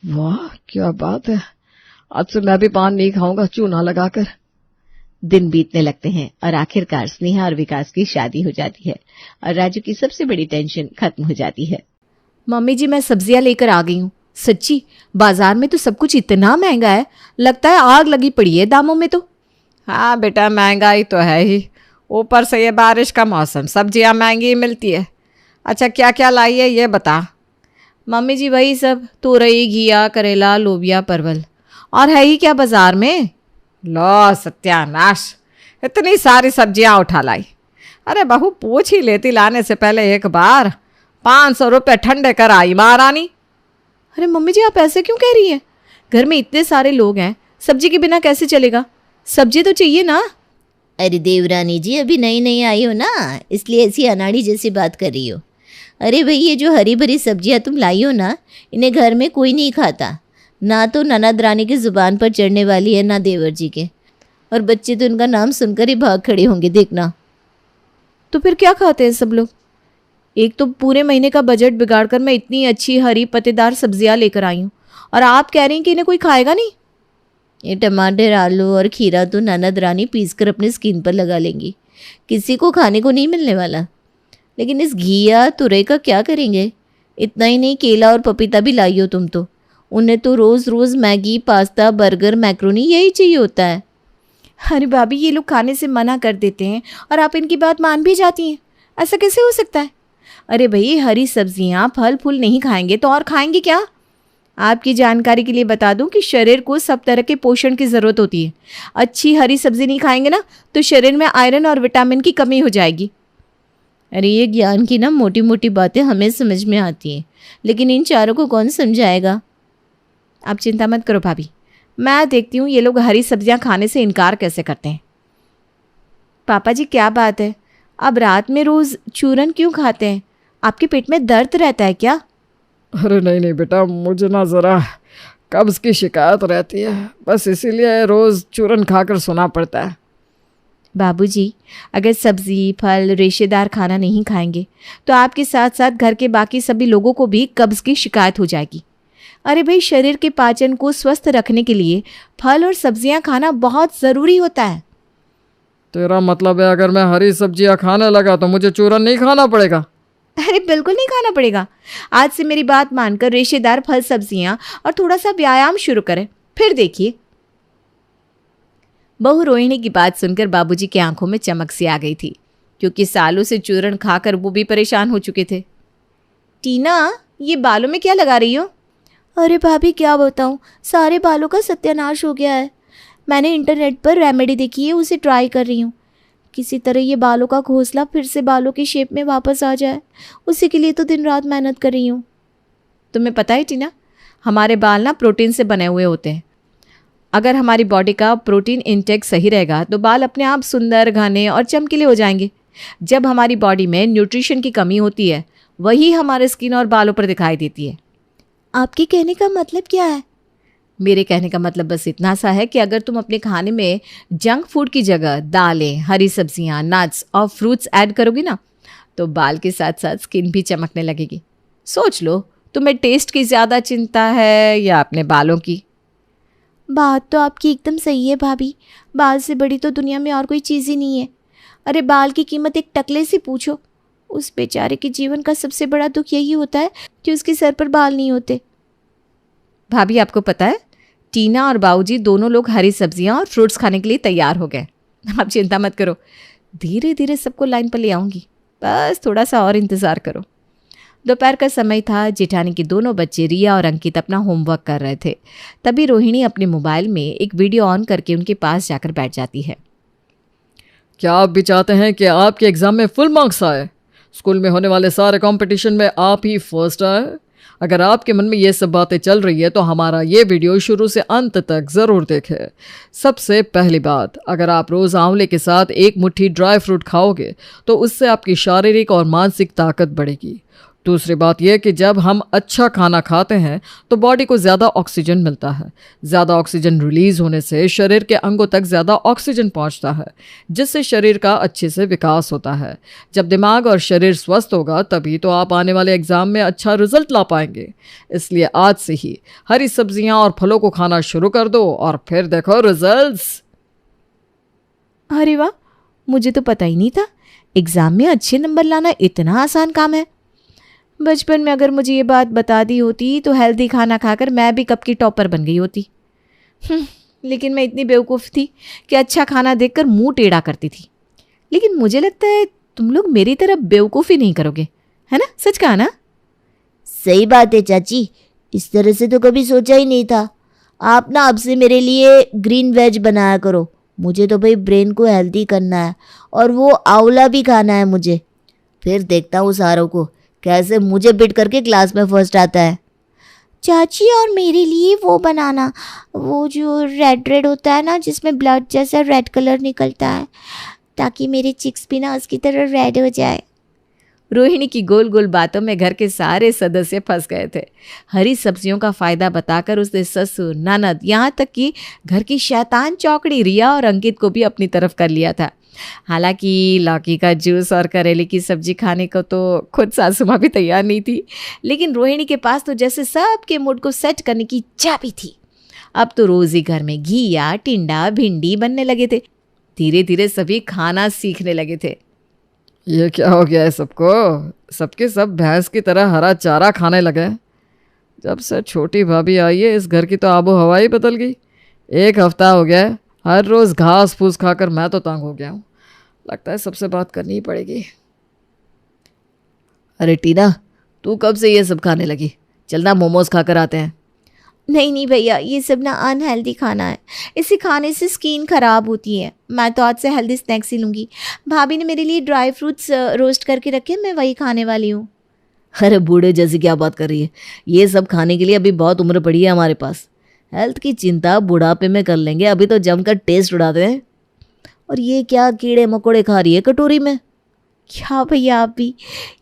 वाह क्या बात है, आज से मैं भी पान नहीं खाऊंगा चूना लगाकर। दिन बीतने लगते हैं और आखिरकार स्नेहा और विकास की शादी हो जाती है और राजू की सबसे बड़ी टेंशन खत्म हो जाती है। मम्मी जी, मैं सब्जियां लेकर आ गई हूँ। सच्ची बाजार में तो सब कुछ इतना महंगा है, लगता है आग लगी पड़ी है दामों में तो। हाँ बेटा, महंगाई तो है ही, ऊपर से ये बारिश का मौसम, सब्जियां महंगी मिलती है। अच्छा क्या क्या लाई है ये बता। मम्मी जी वही सब, तोरई, घिया, करेला, लोबिया, परवल। और है ही क्या बाजार में? लो सत्यानाश, इतनी सारी सब्जियां उठा लाई। अरे बहू पूछ ही लेती लाने से पहले एक बार। 500 रुपये ठंडे कर आई महारानी। अरे मम्मी जी आप ऐसे क्यों कह रही हैं? घर में इतने सारे लोग हैं, सब्जी के बिना कैसे चलेगा? सब्जी तो चाहिए ना। अरे देवरानी जी, अभी नई नई आई हो ना, इसलिए ऐसी अनाड़ी जैसी बात कर रही हो। अरे भाई, ये जो हरी भरी सब्जियां तुम लाई हो ना, इन्हें घर में कोई नहीं खाता, ना तो ननद रानी की जुबान पर चढ़ने वाली है, ना देवर जी के। और बच्चे तो इनका नाम सुनकर ही भाग खड़े होंगे, देखना। तो फिर क्या खाते हैं सब लोग? एक तो पूरे महीने का बजट बिगाड़कर मैं इतनी अच्छी हरी पत्तेदार सब्जियां लेकर आई हूँ, और आप कह रही हैं कि इन्हें कोई खाएगा नहीं। ये टमाटर, आलू और खीरा तो ननद रानी पीसकर अपनी स्किन पर लगा लेंगी, किसी को खाने को नहीं मिलने वाला। लेकिन इस घिया तुरई का क्या करेंगे? इतना ही नहीं, केला और पपीता भी लाई हो तुम तो। उन्हें तो रोज़ रोज़ मैगी, पास्ता, बर्गर, मैक्रोनी यही चाहिए होता है। अरे भाभी, ये लोग खाने से मना कर देते हैं और आप इनकी बात मान भी जाती हैं, ऐसा कैसे हो सकता है? अरे भाई, हरी सब्जियां फल फूल नहीं खाएंगे तो और खाएंगे क्या? आपकी जानकारी के लिए बता दूं कि शरीर को सब तरह के पोषण की ज़रूरत होती है। अच्छी हरी सब्जी नहीं खाएंगे ना तो शरीर में आयरन और विटामिन की कमी हो जाएगी। अरे ये ज्ञान की ना मोटी मोटी बातें हमें समझ में आती हैं, लेकिन इन चारों को कौन समझाएगा? आप चिंता मत करो भाभी, मैं देखती हूँ ये लोग हरी सब्जियां खाने से इनकार कैसे करते हैं। पापा जी क्या बात है, अब रात में रोज़ चूरन क्यों खाते हैं? आपके पेट में दर्द रहता है क्या? अरे नहीं नहीं बेटा, मुझे ना ज़रा कब्ज़ की शिकायत रहती है, बस इसीलिए रोज़ चूरन खाकर सोना पड़ता है। बाबूजी, अगर सब्जी, फल, रेशेदार खाना नहीं खाएंगे तो आपके साथ साथ घर के बाकी सभी लोगों को भी कब्ज़ की शिकायत हो जाएगी। अरे भाई, शरीर के पाचन को स्वस्थ रखने के लिए फल और सब्जियां खाना बहुत ज़रूरी होता है। तेरा मतलब है अगर मैं हरी सब्जियां खाने लगा तो मुझे चूरन नहीं खाना पड़ेगा? अरे बिल्कुल नहीं खाना पड़ेगा। आज से मेरी बात मानकर रेशेदार फल, सब्जियां और थोड़ा सा व्यायाम शुरू करें, फिर देखिए। बहू रोहिणी की बात सुनकर बाबूजी की आंखों में चमक सी आ गई थी, क्योंकि सालों से चूरन खाकर वो भी परेशान हो चुके थे। टीना, ये बालों में क्या लगा रही हो? अरे भाभी क्या बताऊं, सारे बालों का सत्यानाश हो गया है। मैंने इंटरनेट पर रेमेडी देखी है, उसे ट्राई कर रही हूँ। किसी तरह ये बालों का घोंसला फिर से बालों की शेप में वापस आ जाए, उसी के लिए तो दिन रात मेहनत कर रही हूँ। तुम्हें पता है टीना, हमारे बाल ना प्रोटीन से बने हुए होते हैं। अगर हमारी बॉडी का प्रोटीन इंटेक सही रहेगा तो बाल अपने आप सुंदर, घने और चमकीले हो जाएंगे। जब हमारी बॉडी में न्यूट्रिशन की कमी होती है, वही हमारे स्किन और बालों पर दिखाई देती है। आपके कहने का मतलब क्या है? मेरे कहने का मतलब बस इतना सा है कि अगर तुम अपने खाने में जंक फूड की जगह दालें, हरी सब्जियां, नट्स और फ्रूट्स ऐड करोगी ना, तो बाल के साथ साथ स्किन भी चमकने लगेगी। सोच लो, तुम्हें टेस्ट की ज़्यादा चिंता है या अपने बालों की? बात तो आपकी एकदम सही है भाभी, बाल से बड़ी तो दुनिया में और कोई चीज़ ही नहीं है। अरे बाल की कीमत एक टकले से पूछो। उस बेचारे के जीवन का सबसे बड़ा दुख यही होता है कि उसके सर पर बाल नहीं होते। भाभी आपको पता है, टीना और बाबूजी दोनों लोग हरी सब्जियां और फ्रूट्स खाने के लिए तैयार हो गए। आप चिंता मत करो, धीरे धीरे सबको लाइन पर ले आऊंगी, बस थोड़ा सा और इंतज़ार करो। दोपहर का समय था। जेठानी के दोनों बच्चे रिया और अंकित अपना होमवर्क कर रहे थे। तभी रोहिणी अपने मोबाइल में एक वीडियो ऑन करके उनके पास जाकर बैठ जाती है। क्या आप भी चाहते हैं कि आपके एग्जाम में फुल मार्क्स आए? स्कूल में होने वाले सारे कंपटीशन में आप ही फर्स्ट आए? अगर आपके मन में ये सब बातें चल रही है तो हमारा ये वीडियो शुरू से अंत तक ज़रूर देखें। सबसे पहली बात, अगर आप रोज़ आंवले के साथ एक मुट्ठी ड्राई फ्रूट खाओगे तो उससे आपकी शारीरिक और मानसिक ताकत बढ़ेगी। दूसरी बात यह कि जब हम अच्छा खाना खाते हैं तो बॉडी को ज़्यादा ऑक्सीजन मिलता है। ज़्यादा ऑक्सीजन रिलीज़ होने से शरीर के अंगों तक ज़्यादा ऑक्सीजन पहुंचता है, जिससे शरीर का अच्छे से विकास होता है। जब दिमाग और शरीर स्वस्थ होगा तभी तो आप आने वाले एग्ज़ाम में अच्छा रिजल्ट ला पाएंगे। इसलिए आज से ही हरी सब्जियां और फलों को खाना शुरू कर दो और फिर देखो रिजल्ट्स। अरे वाह, मुझे तो पता ही नहीं था एग्ज़ाम में अच्छे नंबर लाना इतना आसान काम है। बचपन में अगर मुझे ये बात बता दी होती तो हेल्दी खाना खाकर मैं भी कब की टॉपर बन गई होती। लेकिन मैं इतनी बेवकूफ़ थी कि अच्छा खाना देखकर मुंह टेढ़ा करती थी। लेकिन मुझे लगता है तुम लोग मेरी तरह बेवकूफ़ी नहीं करोगे, है ना? सच कहा ना? सही बात है चाची, इस तरह से तो कभी सोचा ही नहीं था। आप ना अब से मेरे लिए ग्रीन वेज बनाया करो। मुझे तो भाई ब्रेन को हेल्दी करना है और वो आंवला भी खाना है मुझे। फिर देखता हूँ सारों को कैसे मुझे बिट करके क्लास में फर्स्ट आता है। चाची और मेरे लिए वो बनाना, वो जो रेड रेड होता है ना, जिसमें ब्लड जैसा रेड कलर निकलता है, ताकि मेरे चिक्स भी ना उसकी तरह रेड हो जाए। रोहिणी की गोल गोल बातों में घर के सारे सदस्य फंस गए थे। हरी सब्जियों का फायदा बताकर उसने ससुर, ननद, यहाँ तक कि घर की शैतान चौकड़ी रिया और अंकित को भी अपनी तरफ कर लिया था। हालांकि लौकी का जूस और करेले की सब्जी खाने को तो खुद सासू माँ भी तैयार नहीं थी, लेकिन रोहिणी के पास तो जैसे सबके मूड को सेट करने की चाबी थी। अब तो रोज ही घर में घिया, टिंडा, भिंडी बनने लगे थे। धीरे धीरे सभी खाना सीखने लगे थे। ये क्या हो गया है सबको? सबके सब भैंस की तरह हरा चारा खाने लगे। जब से छोटी भाभी आई है इस घर की तो आबो हवा ही बदल गई। 1 हफ्ता हो गया है, हर रोज़ घास फूस खाकर मैं तो तंग हो गया हूँ। लगता है सबसे बात करनी ही पड़ेगी। अरे टीना, तू कब से ये सब खाने लगी? चलना मोमोज खाकर आते हैं। नहीं भैया, ये सब ना अनहेल्दी खाना है, इसे खाने से स्किन खराब होती है। मैं तो आज से हेल्दी स्नैक्स ही लूँगी। भाभी ने मेरे लिए ड्राई फ्रूट्स रोस्ट करके रखे, मैं वही खाने वाली हूँ। अरे बूढ़े जैसी क्या बात कर रही है? ये सब खाने के लिए अभी बहुत उम्र पड़ी है हमारे पास। हेल्थ की चिंता बुढ़ापे में कर लेंगे, अभी तो जमकर टेस्ट उड़ाते हैं। और ये क्या कीड़े मकोड़े खा रही है कटोरी में? क्या भैया आप भी?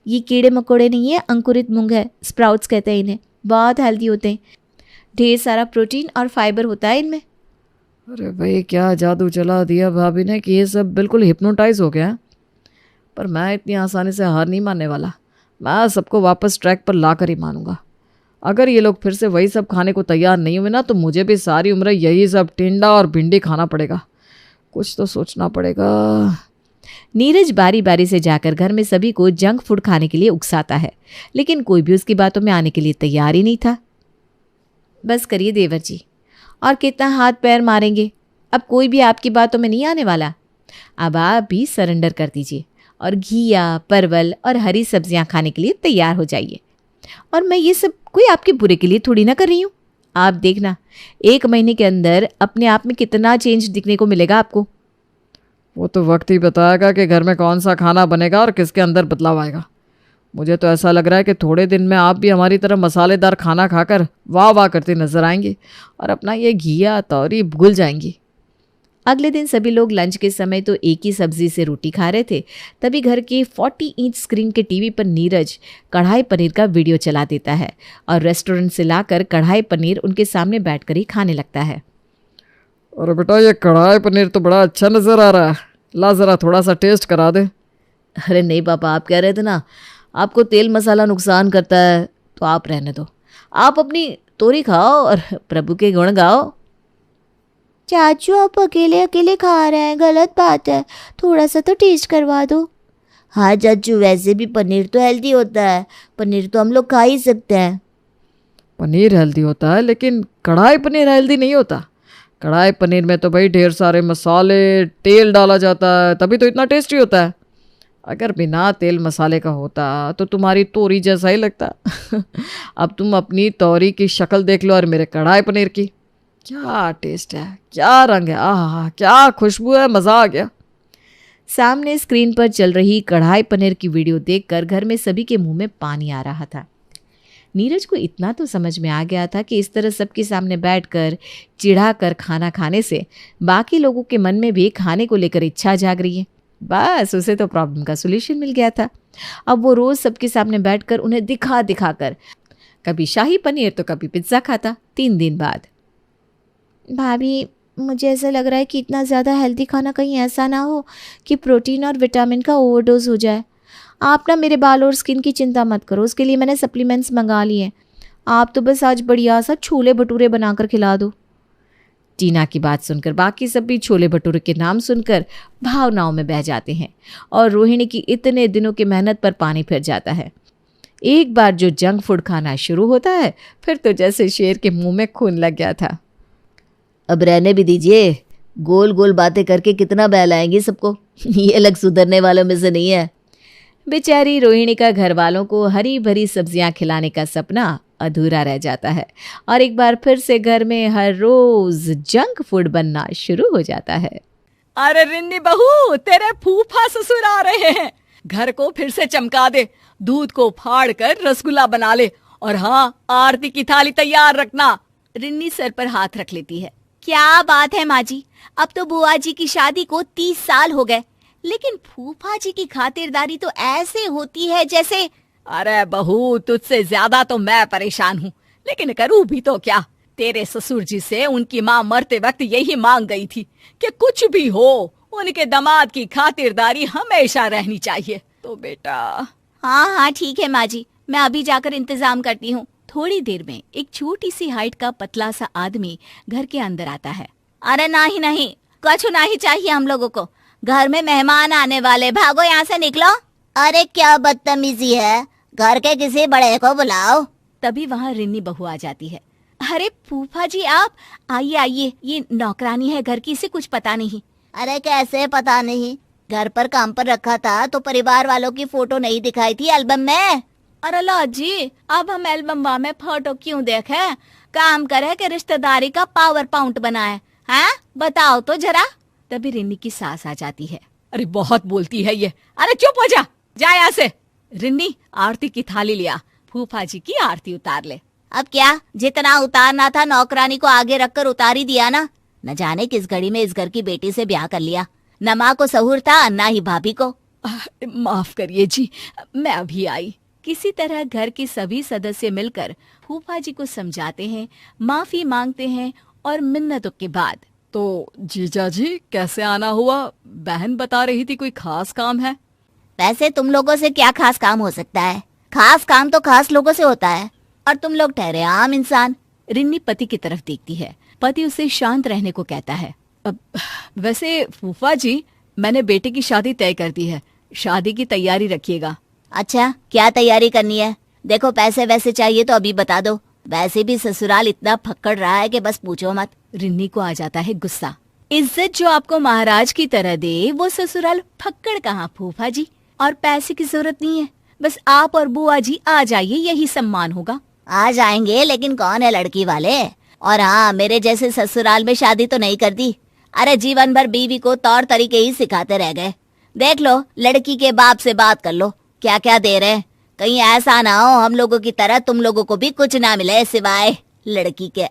ये कीड़े मकोड़े नहीं है, अंकुरित मूंग है, स्प्राउट्स कहते हैं इन्हें। बहुत हेल्दी होते हैं, ढेर सारा प्रोटीन और फाइबर होता है इनमें। अरे भाई, क्या जादू चला दिया भाभी ने कि ये सब बिल्कुल हिप्नोटाइज हो गया। पर मैं इतनी आसानी से हार नहीं मानने वाला। मैं सबको वापस ट्रैक पर ला कर ही मानूंगा। अगर ये लोग फिर से वही सब खाने को तैयार नहीं हुए ना तो मुझे भी सारी उम्र यही सब टिंडा और भिंडी खाना पड़ेगा। कुछ तो सोचना पड़ेगा। नीरज बारी बारी से जाकर घर में सभी को जंक फूड खाने के लिए उकसाता है, लेकिन कोई भी उसकी बातों में आने के लिए तैयार ही नहीं था। बस करिए देवर जी, और कितना हाथ पैर मारेंगे? अब कोई भी आपकी बातों में नहीं आने वाला। अब आप भी सरेंडर कर दीजिए और घिया, परवल और हरी सब्जियां खाने के लिए तैयार हो जाइए। और मैं ये सब कोई आपके बुरे के लिए थोड़ी ना कर रही हूँ। आप देखना 1 महीने के अंदर अपने आप में कितना चेंज दिखने को मिलेगा आपको। वो तो वक्त ही बताएगा कि घर में कौन सा खाना बनेगा और किसके अंदर बदलाव आएगा। मुझे तो ऐसा लग रहा है कि थोड़े दिन में आप भी हमारी तरह मसालेदार खाना खाकर वाह वाह करते नजर आएंगे और अपना ये घिया तौरी भूल जाएंगी। अगले दिन सभी लोग लंच के समय तो एक ही सब्जी से रोटी खा रहे थे। तभी घर के 40 इंच स्क्रीन के टीवी पर नीरज कढ़ाई पनीर का वीडियो चला देता है और रेस्टोरेंट से लाकर कढ़ाई पनीर उनके सामने बैठकर ही खाने लगता है। अरे बेटा, ये कढ़ाई पनीर तो बड़ा अच्छा नज़र आ रहा है। ला ज़रा थोड़ा सा टेस्ट करा दे। अरे नहीं पापा, आप कह रहे थे ना आपको तेल मसाला नुकसान करता है, तो आप रहने दो। आप अपनी तोरी खाओ और प्रभु के गुण गाओ। चाचू आप अकेले अकेले खा रहे हैं, गलत बात है, थोड़ा सा तो टेस्ट करवा दो। हाँ चाचू, वैसे भी पनीर तो हेल्दी होता है, पनीर तो हम लोग खा ही सकते हैं। पनीर हेल्दी होता है लेकिन कढ़ाई पनीर हेल्दी नहीं होता। कढ़ाई पनीर में तो भाई ढेर सारे मसाले, तेल डाला जाता है, तभी तो इतना टेस्टी होता है। अगर बिना तेल मसाले का होता तो तुम्हारी तोरी जैसा ही लगता। अब तुम अपनी तोरी की शक्ल देख लो और मेरे कढ़ाई पनीर की। क्या टेस्ट है, क्या रंग है, आहा क्या खुशबू है, मज़ा आ गया। सामने स्क्रीन पर चल रही कढ़ाई पनीर की वीडियो देखकर घर में सभी के मुंह में पानी आ रहा था। नीरज को इतना तो समझ में आ गया था कि इस तरह सबके सामने बैठकर चिढ़ाकर खाना खाने से बाकी लोगों के मन में भी खाने को लेकर इच्छा जाग रही है। बस उसे तो प्रॉब्लम का सोल्यूशन मिल गया था। अब वो रोज सबके सामने बैठकर उन्हें दिखा दिखा कर कभी शाही पनीर तो कभी पिज्ज़ा खाता। 3 दिन बाद, भाभी मुझे ऐसा लग रहा है कि इतना ज़्यादा हेल्दी खाना कहीं ऐसा ना हो कि प्रोटीन और विटामिन का ओवरडोज हो जाए। आप ना मेरे बाल और स्किन की चिंता मत करो, उसके लिए मैंने सप्लीमेंट्स मंगा लिए हैं। आप तो बस आज बढ़िया सा छोले भटूरे बनाकर खिला दो। टीना की बात सुनकर बाकी सब भी छोले भटूरे के नाम सुनकर भावनाओं में बह जाते हैं और रोहिणी की इतने दिनों की मेहनत पर पानी फिर जाता है। एक बार जो जंक फूड खाना शुरू होता है फिर तो जैसे शेर के मुंह में खून लग गया था। अब रहने भी दीजिए, गोल गोल बातें करके कितना बहलाएंगी सबको। ये लग सुधरने वालों में से नहीं है। बेचारी रोहिणी का घर वालों को हरी भरी सब्जियां खिलाने का सपना अधूरा रह जाता है और एक बार फिर से घर में हर रोज जंक फूड बनना शुरू हो जाता है। अरे रिन्नी बहू, तेरे फूफा ससुर आ रहे हैं, घर को फिर से चमका दे, दूध को फाड़ कर रसगुल्ला बना ले और हाँ, आरती की थाली तैयार रखना। रिन्नी सर पर हाथ रख लेती है। क्या बात है माँ जी, अब तो बुआ जी की शादी को 30 साल हो गए, लेकिन फूफा जी की खातिरदारी तो ऐसे होती है जैसे। अरे बहू, तुझसे ज्यादा तो मैं परेशान हूँ, लेकिन करूँ भी तो क्या। तेरे ससुर जी से उनकी माँ मरते वक्त यही मांग गई थी कि कुछ भी हो उनके दामाद की खातिरदारी हमेशा रहनी चाहिए। तो बेटा। हाँ हाँ ठीक है माँ जी, मैं अभी जाकर इंतजाम करती हूँ। थोड़ी देर में एक छोटी सी हाइट का पतला सा आदमी घर के अंदर आता है। अरे नहीं नहीं, कुछ नहीं चाहिए हम लोगों को, घर में मेहमान आने वाले, भागो यहाँ से निकलो। अरे क्या बदतमीजी है, घर के किसी बड़े को बुलाओ। तभी वहाँ रिन्नी बहू आ जाती है। अरे फूफा जी आप आइए आइए, ये नौकरानी है घर की, इसे कुछ पता नहीं। अरे कैसे पता नहीं, घर पर काम पर रखा था तो परिवार वालों की फोटो नहीं दिखाई थी एल्बम में। अरे लो जी, अब हम एल्बम में फोटो क्यों देखे, काम करे कि रिश्तेदारी का पावर पॉइंट बनाए, हाँ बताओ तो जरा। तभी रिन्नी की सास आ जाती है। अरे बहुत बोलती है ये, अरे चुप हो जा यहाँ से। रिन्नी, आरती की थाली लिया, फूफा जी की आरती उतार ले। अब क्या, जितना उतारना था नौकरानी को आगे रखकर उतार ही दिया ना। न जाने किस घड़ी में इस घर की बेटी से ब्याह कर लिया, न माँ को सहूर था न ही भाभी को। माफ करिए जी, मैं अभी आई। किसी तरह घर के सभी सदस्य मिलकर फूफा जी को समझाते हैं, माफी मांगते हैं और मिन्नतों के बाद। तो जीजा जी कैसे आना हुआ, बहन बता रही थी कोई खास काम है। वैसे तुम लोगों से क्या खास काम हो सकता है, खास काम तो खास लोगों से होता है और तुम लोग ठहरे आम इंसान। रिन्नी पति की तरफ देखती है। पति उसे शांत रहने को कहता है। वैसे फूफा जी, मैंने बेटे की शादी तय कर दी है, शादी की तैयारी रखिएगा। अच्छा, क्या तैयारी करनी है? देखो पैसे वैसे चाहिए तो अभी बता दो, वैसे भी ससुराल इतना फक्कड़ रहा है कि बस पूछो मत। रिन्नी को आ जाता है गुस्सा। इज्जत जो आपको महाराज की तरह दे वो ससुराल फक्कड़ कहाँ फूफा जी, और पैसे की जरूरत नहीं है, बस आप और बुआ जी आ जाइए, यही सम्मान होगा। आ जाएंगे, लेकिन कौन है लड़की वाले? और हाँ, मेरे जैसे ससुराल में शादी तो नहीं कर दी। अरे जीवन भर बीवी को तौर तरीके ही सिखाते रह गए। देख लो, लड़की के बाप से बात कर लो, क्या क्या दे रहे हैं। कहीं ऐसा ना हो हम लोगों की तरह तुम लोगों को भी कुछ ना मिले सिवाय लड़की के।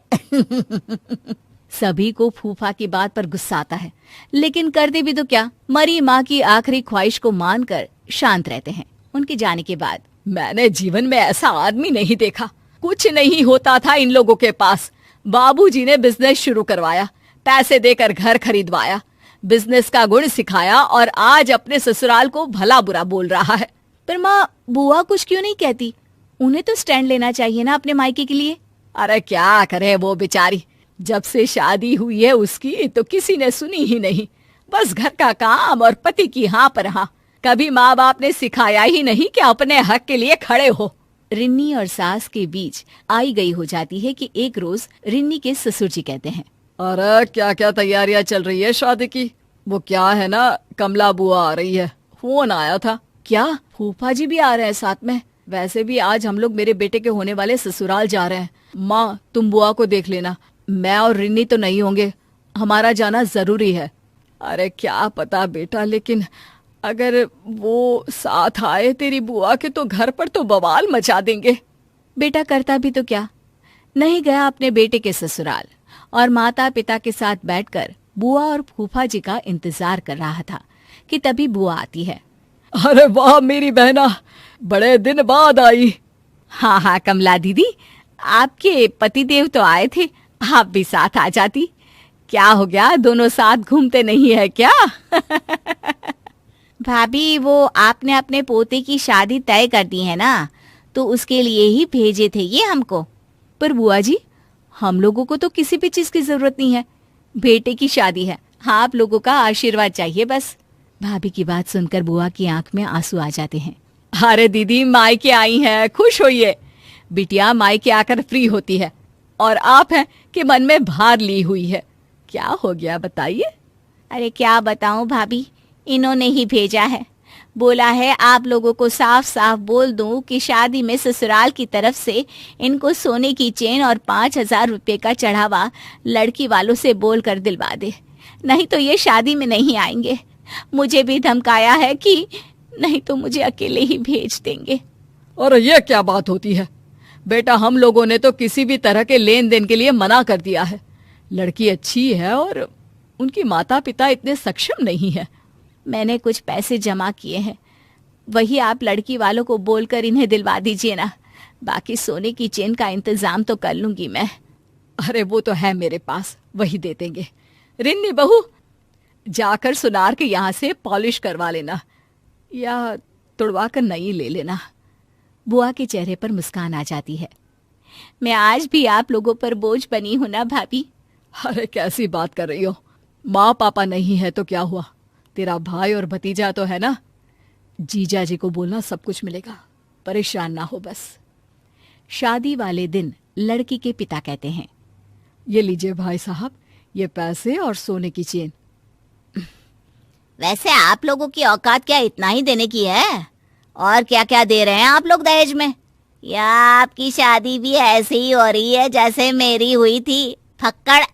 सभी को फूफा की बात पर गुस्सा आता है, लेकिन करते भी तो क्या, मरी माँ की आखिरी ख्वाहिश को मानकर शांत रहते हैं। उनके जाने के बाद मैंने जीवन में ऐसा आदमी नहीं देखा, कुछ नहीं होता था इन लोगों के पास। बाबूजी ने बिजनेस शुरू करवाया, पैसे देकर घर खरीदवाया, बिजनेस का गुण सिखाया और आज अपने ससुराल को भला बुरा बोल रहा है। पर माँ, बुआ कुछ क्यों नहीं कहती? उन्हें तो स्टैंड लेना चाहिए ना अपने मायके के लिए। अरे क्या करे वो बेचारी, जब से शादी हुई है उसकी तो किसी ने सुनी ही नहीं। बस घर का काम और पति की हाँ पर हाँ। कभी माँ बाप ने सिखाया ही नहीं कि अपने हक के लिए खड़े हो। रिन्नी और सास के बीच आई गई हो जाती है कि एक रोज रिन्नी के ससुर जी कहते हैं, अरे क्या क्या तैयारियां चल रही है शादी की। वो क्या है ना, कमला बुआ आ रही है, फोन आया था। क्या फूफा जी भी आ रहे हैं साथ में? वैसे भी आज हम लोग मेरे बेटे के होने वाले ससुराल जा रहे हैं। माँ तुम बुआ को देख लेना, मैं और रिन्नी तो नहीं होंगे, हमारा जाना जरूरी है। अरे क्या पता बेटा, लेकिन अगर वो साथ आए तेरी बुआ के तो घर पर तो बवाल मचा देंगे। बेटा करता भी तो क्या, नहीं गया अपने बेटे के ससुराल और माता पिता के साथ बैठकर बुआ और फूफा जी का इंतजार कर रहा था कि तभी बुआ आती है। अरे वाह मेरी बहना, बड़े दिन बाद आई। हाँ हाँ कमला दीदी, आपके पतिदेव तो आए थे, आप भी साथ आ जाती। क्या हो गया, दोनों साथ घूमते नहीं है क्या? भाभी वो आपने अपने पोते की शादी तय कर दी है ना, तो उसके लिए ही भेजे थे ये हमको। पर बुआ जी, हम लोगों को तो किसी भी चीज की जरूरत नहीं है, बेटे की शादी है, हाँ आप लोगों का आशीर्वाद चाहिए बस। भाभी की बात सुनकर बुआ की आंख में आंसू आ जाते हैं। अरे दीदी मायके आई हैं, खुश होइए। बिटिया मायके आकर फ्री होती है और आप हैं कि मन में भार ली हुई है। क्या हो गया बताइए? अरे क्या बताऊं भाभी, इन्होंने ही भेजा है, बोला है आप लोगों को साफ साफ बोल दूं कि शादी में ससुराल की तरफ से इनको सोने की चेन और 5,000 रुपये का चढ़ावा लड़की वालों से बोल कर दिलवा दे, नहीं तो ये शादी में नहीं आएंगे। मुझे भी धमकाया है कि नहीं तो मुझे अकेले ही भेज देंगे। और ये क्या बात होती है बेटा, हम लोगों ने तो किसी भी तरह के लेन देन के लिए मना कर दिया है। लड़की अच्छी है और उनकी माता पिता इतने सक्षम नहीं है। मैंने कुछ पैसे जमा किए हैं, वही आप लड़की वालों को बोलकर इन्हें दिलवा दीजिए ना, बाकी सोने की चेन का इंतजाम तो कर लूंगी मैं। अरे वो तो है मेरे पास, वही दे देंगे। रिन्नी बहू, जाकर सुनार के यहाँ से पॉलिश करवा लेना या तुड़वा कर नई ले लेना। बुआ के चेहरे पर मुस्कान आ जाती है। मैं आज भी आप लोगों पर बोझ बनी हूं ना भाभी। अरे कैसी बात कर रही हो, माँ पापा नहीं है तो क्या हुआ, तेरा भाई और भतीजा तो है ना। जीजा जी को बोलना सब कुछ मिलेगा, परेशान ना हो बस। शादी वाले दिन लड़की के पिता कहते हैं, ये लीजिए भाई साहब, ये पैसे और सोने की चेन। वैसे आप लोगों की औकात क्या इतना ही देने की है? और क्या क्या दे रहे हैं आप लोग दहेज में? या आपकी शादी भी ऐसे ही हो रही है जैसे मेरी हुई थी, फक्कड़?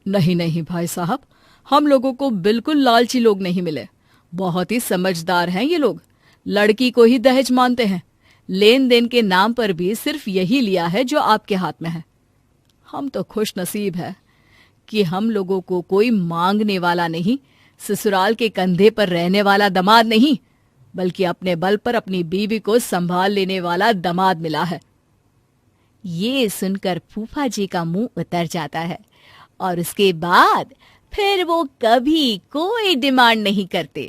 नहीं नहीं भाई साहब, हम लोगों को बिल्कुल लालची लोग नहीं मिले, बहुत ही समझदार हैं ये लोग। लड़की को ही दहेज मानते हैं, लेन देन के नाम पर भी सिर्फ यही लिया है जो आपके हाथ में है। हम तो खुश नसीब है कि हम लोगों को कोई मांगने वाला नहीं, ससुराल के कंधे पर रहने वाला दामाद नहीं, बल्कि अपने बल पर अपनी बीवी को संभाल लेने वाला दामाद मिला है। ये सुनकर फूफा जी का मुंह उतर जाता है और उसके बाद फिर वो कभी कोई डिमांड नहीं करते।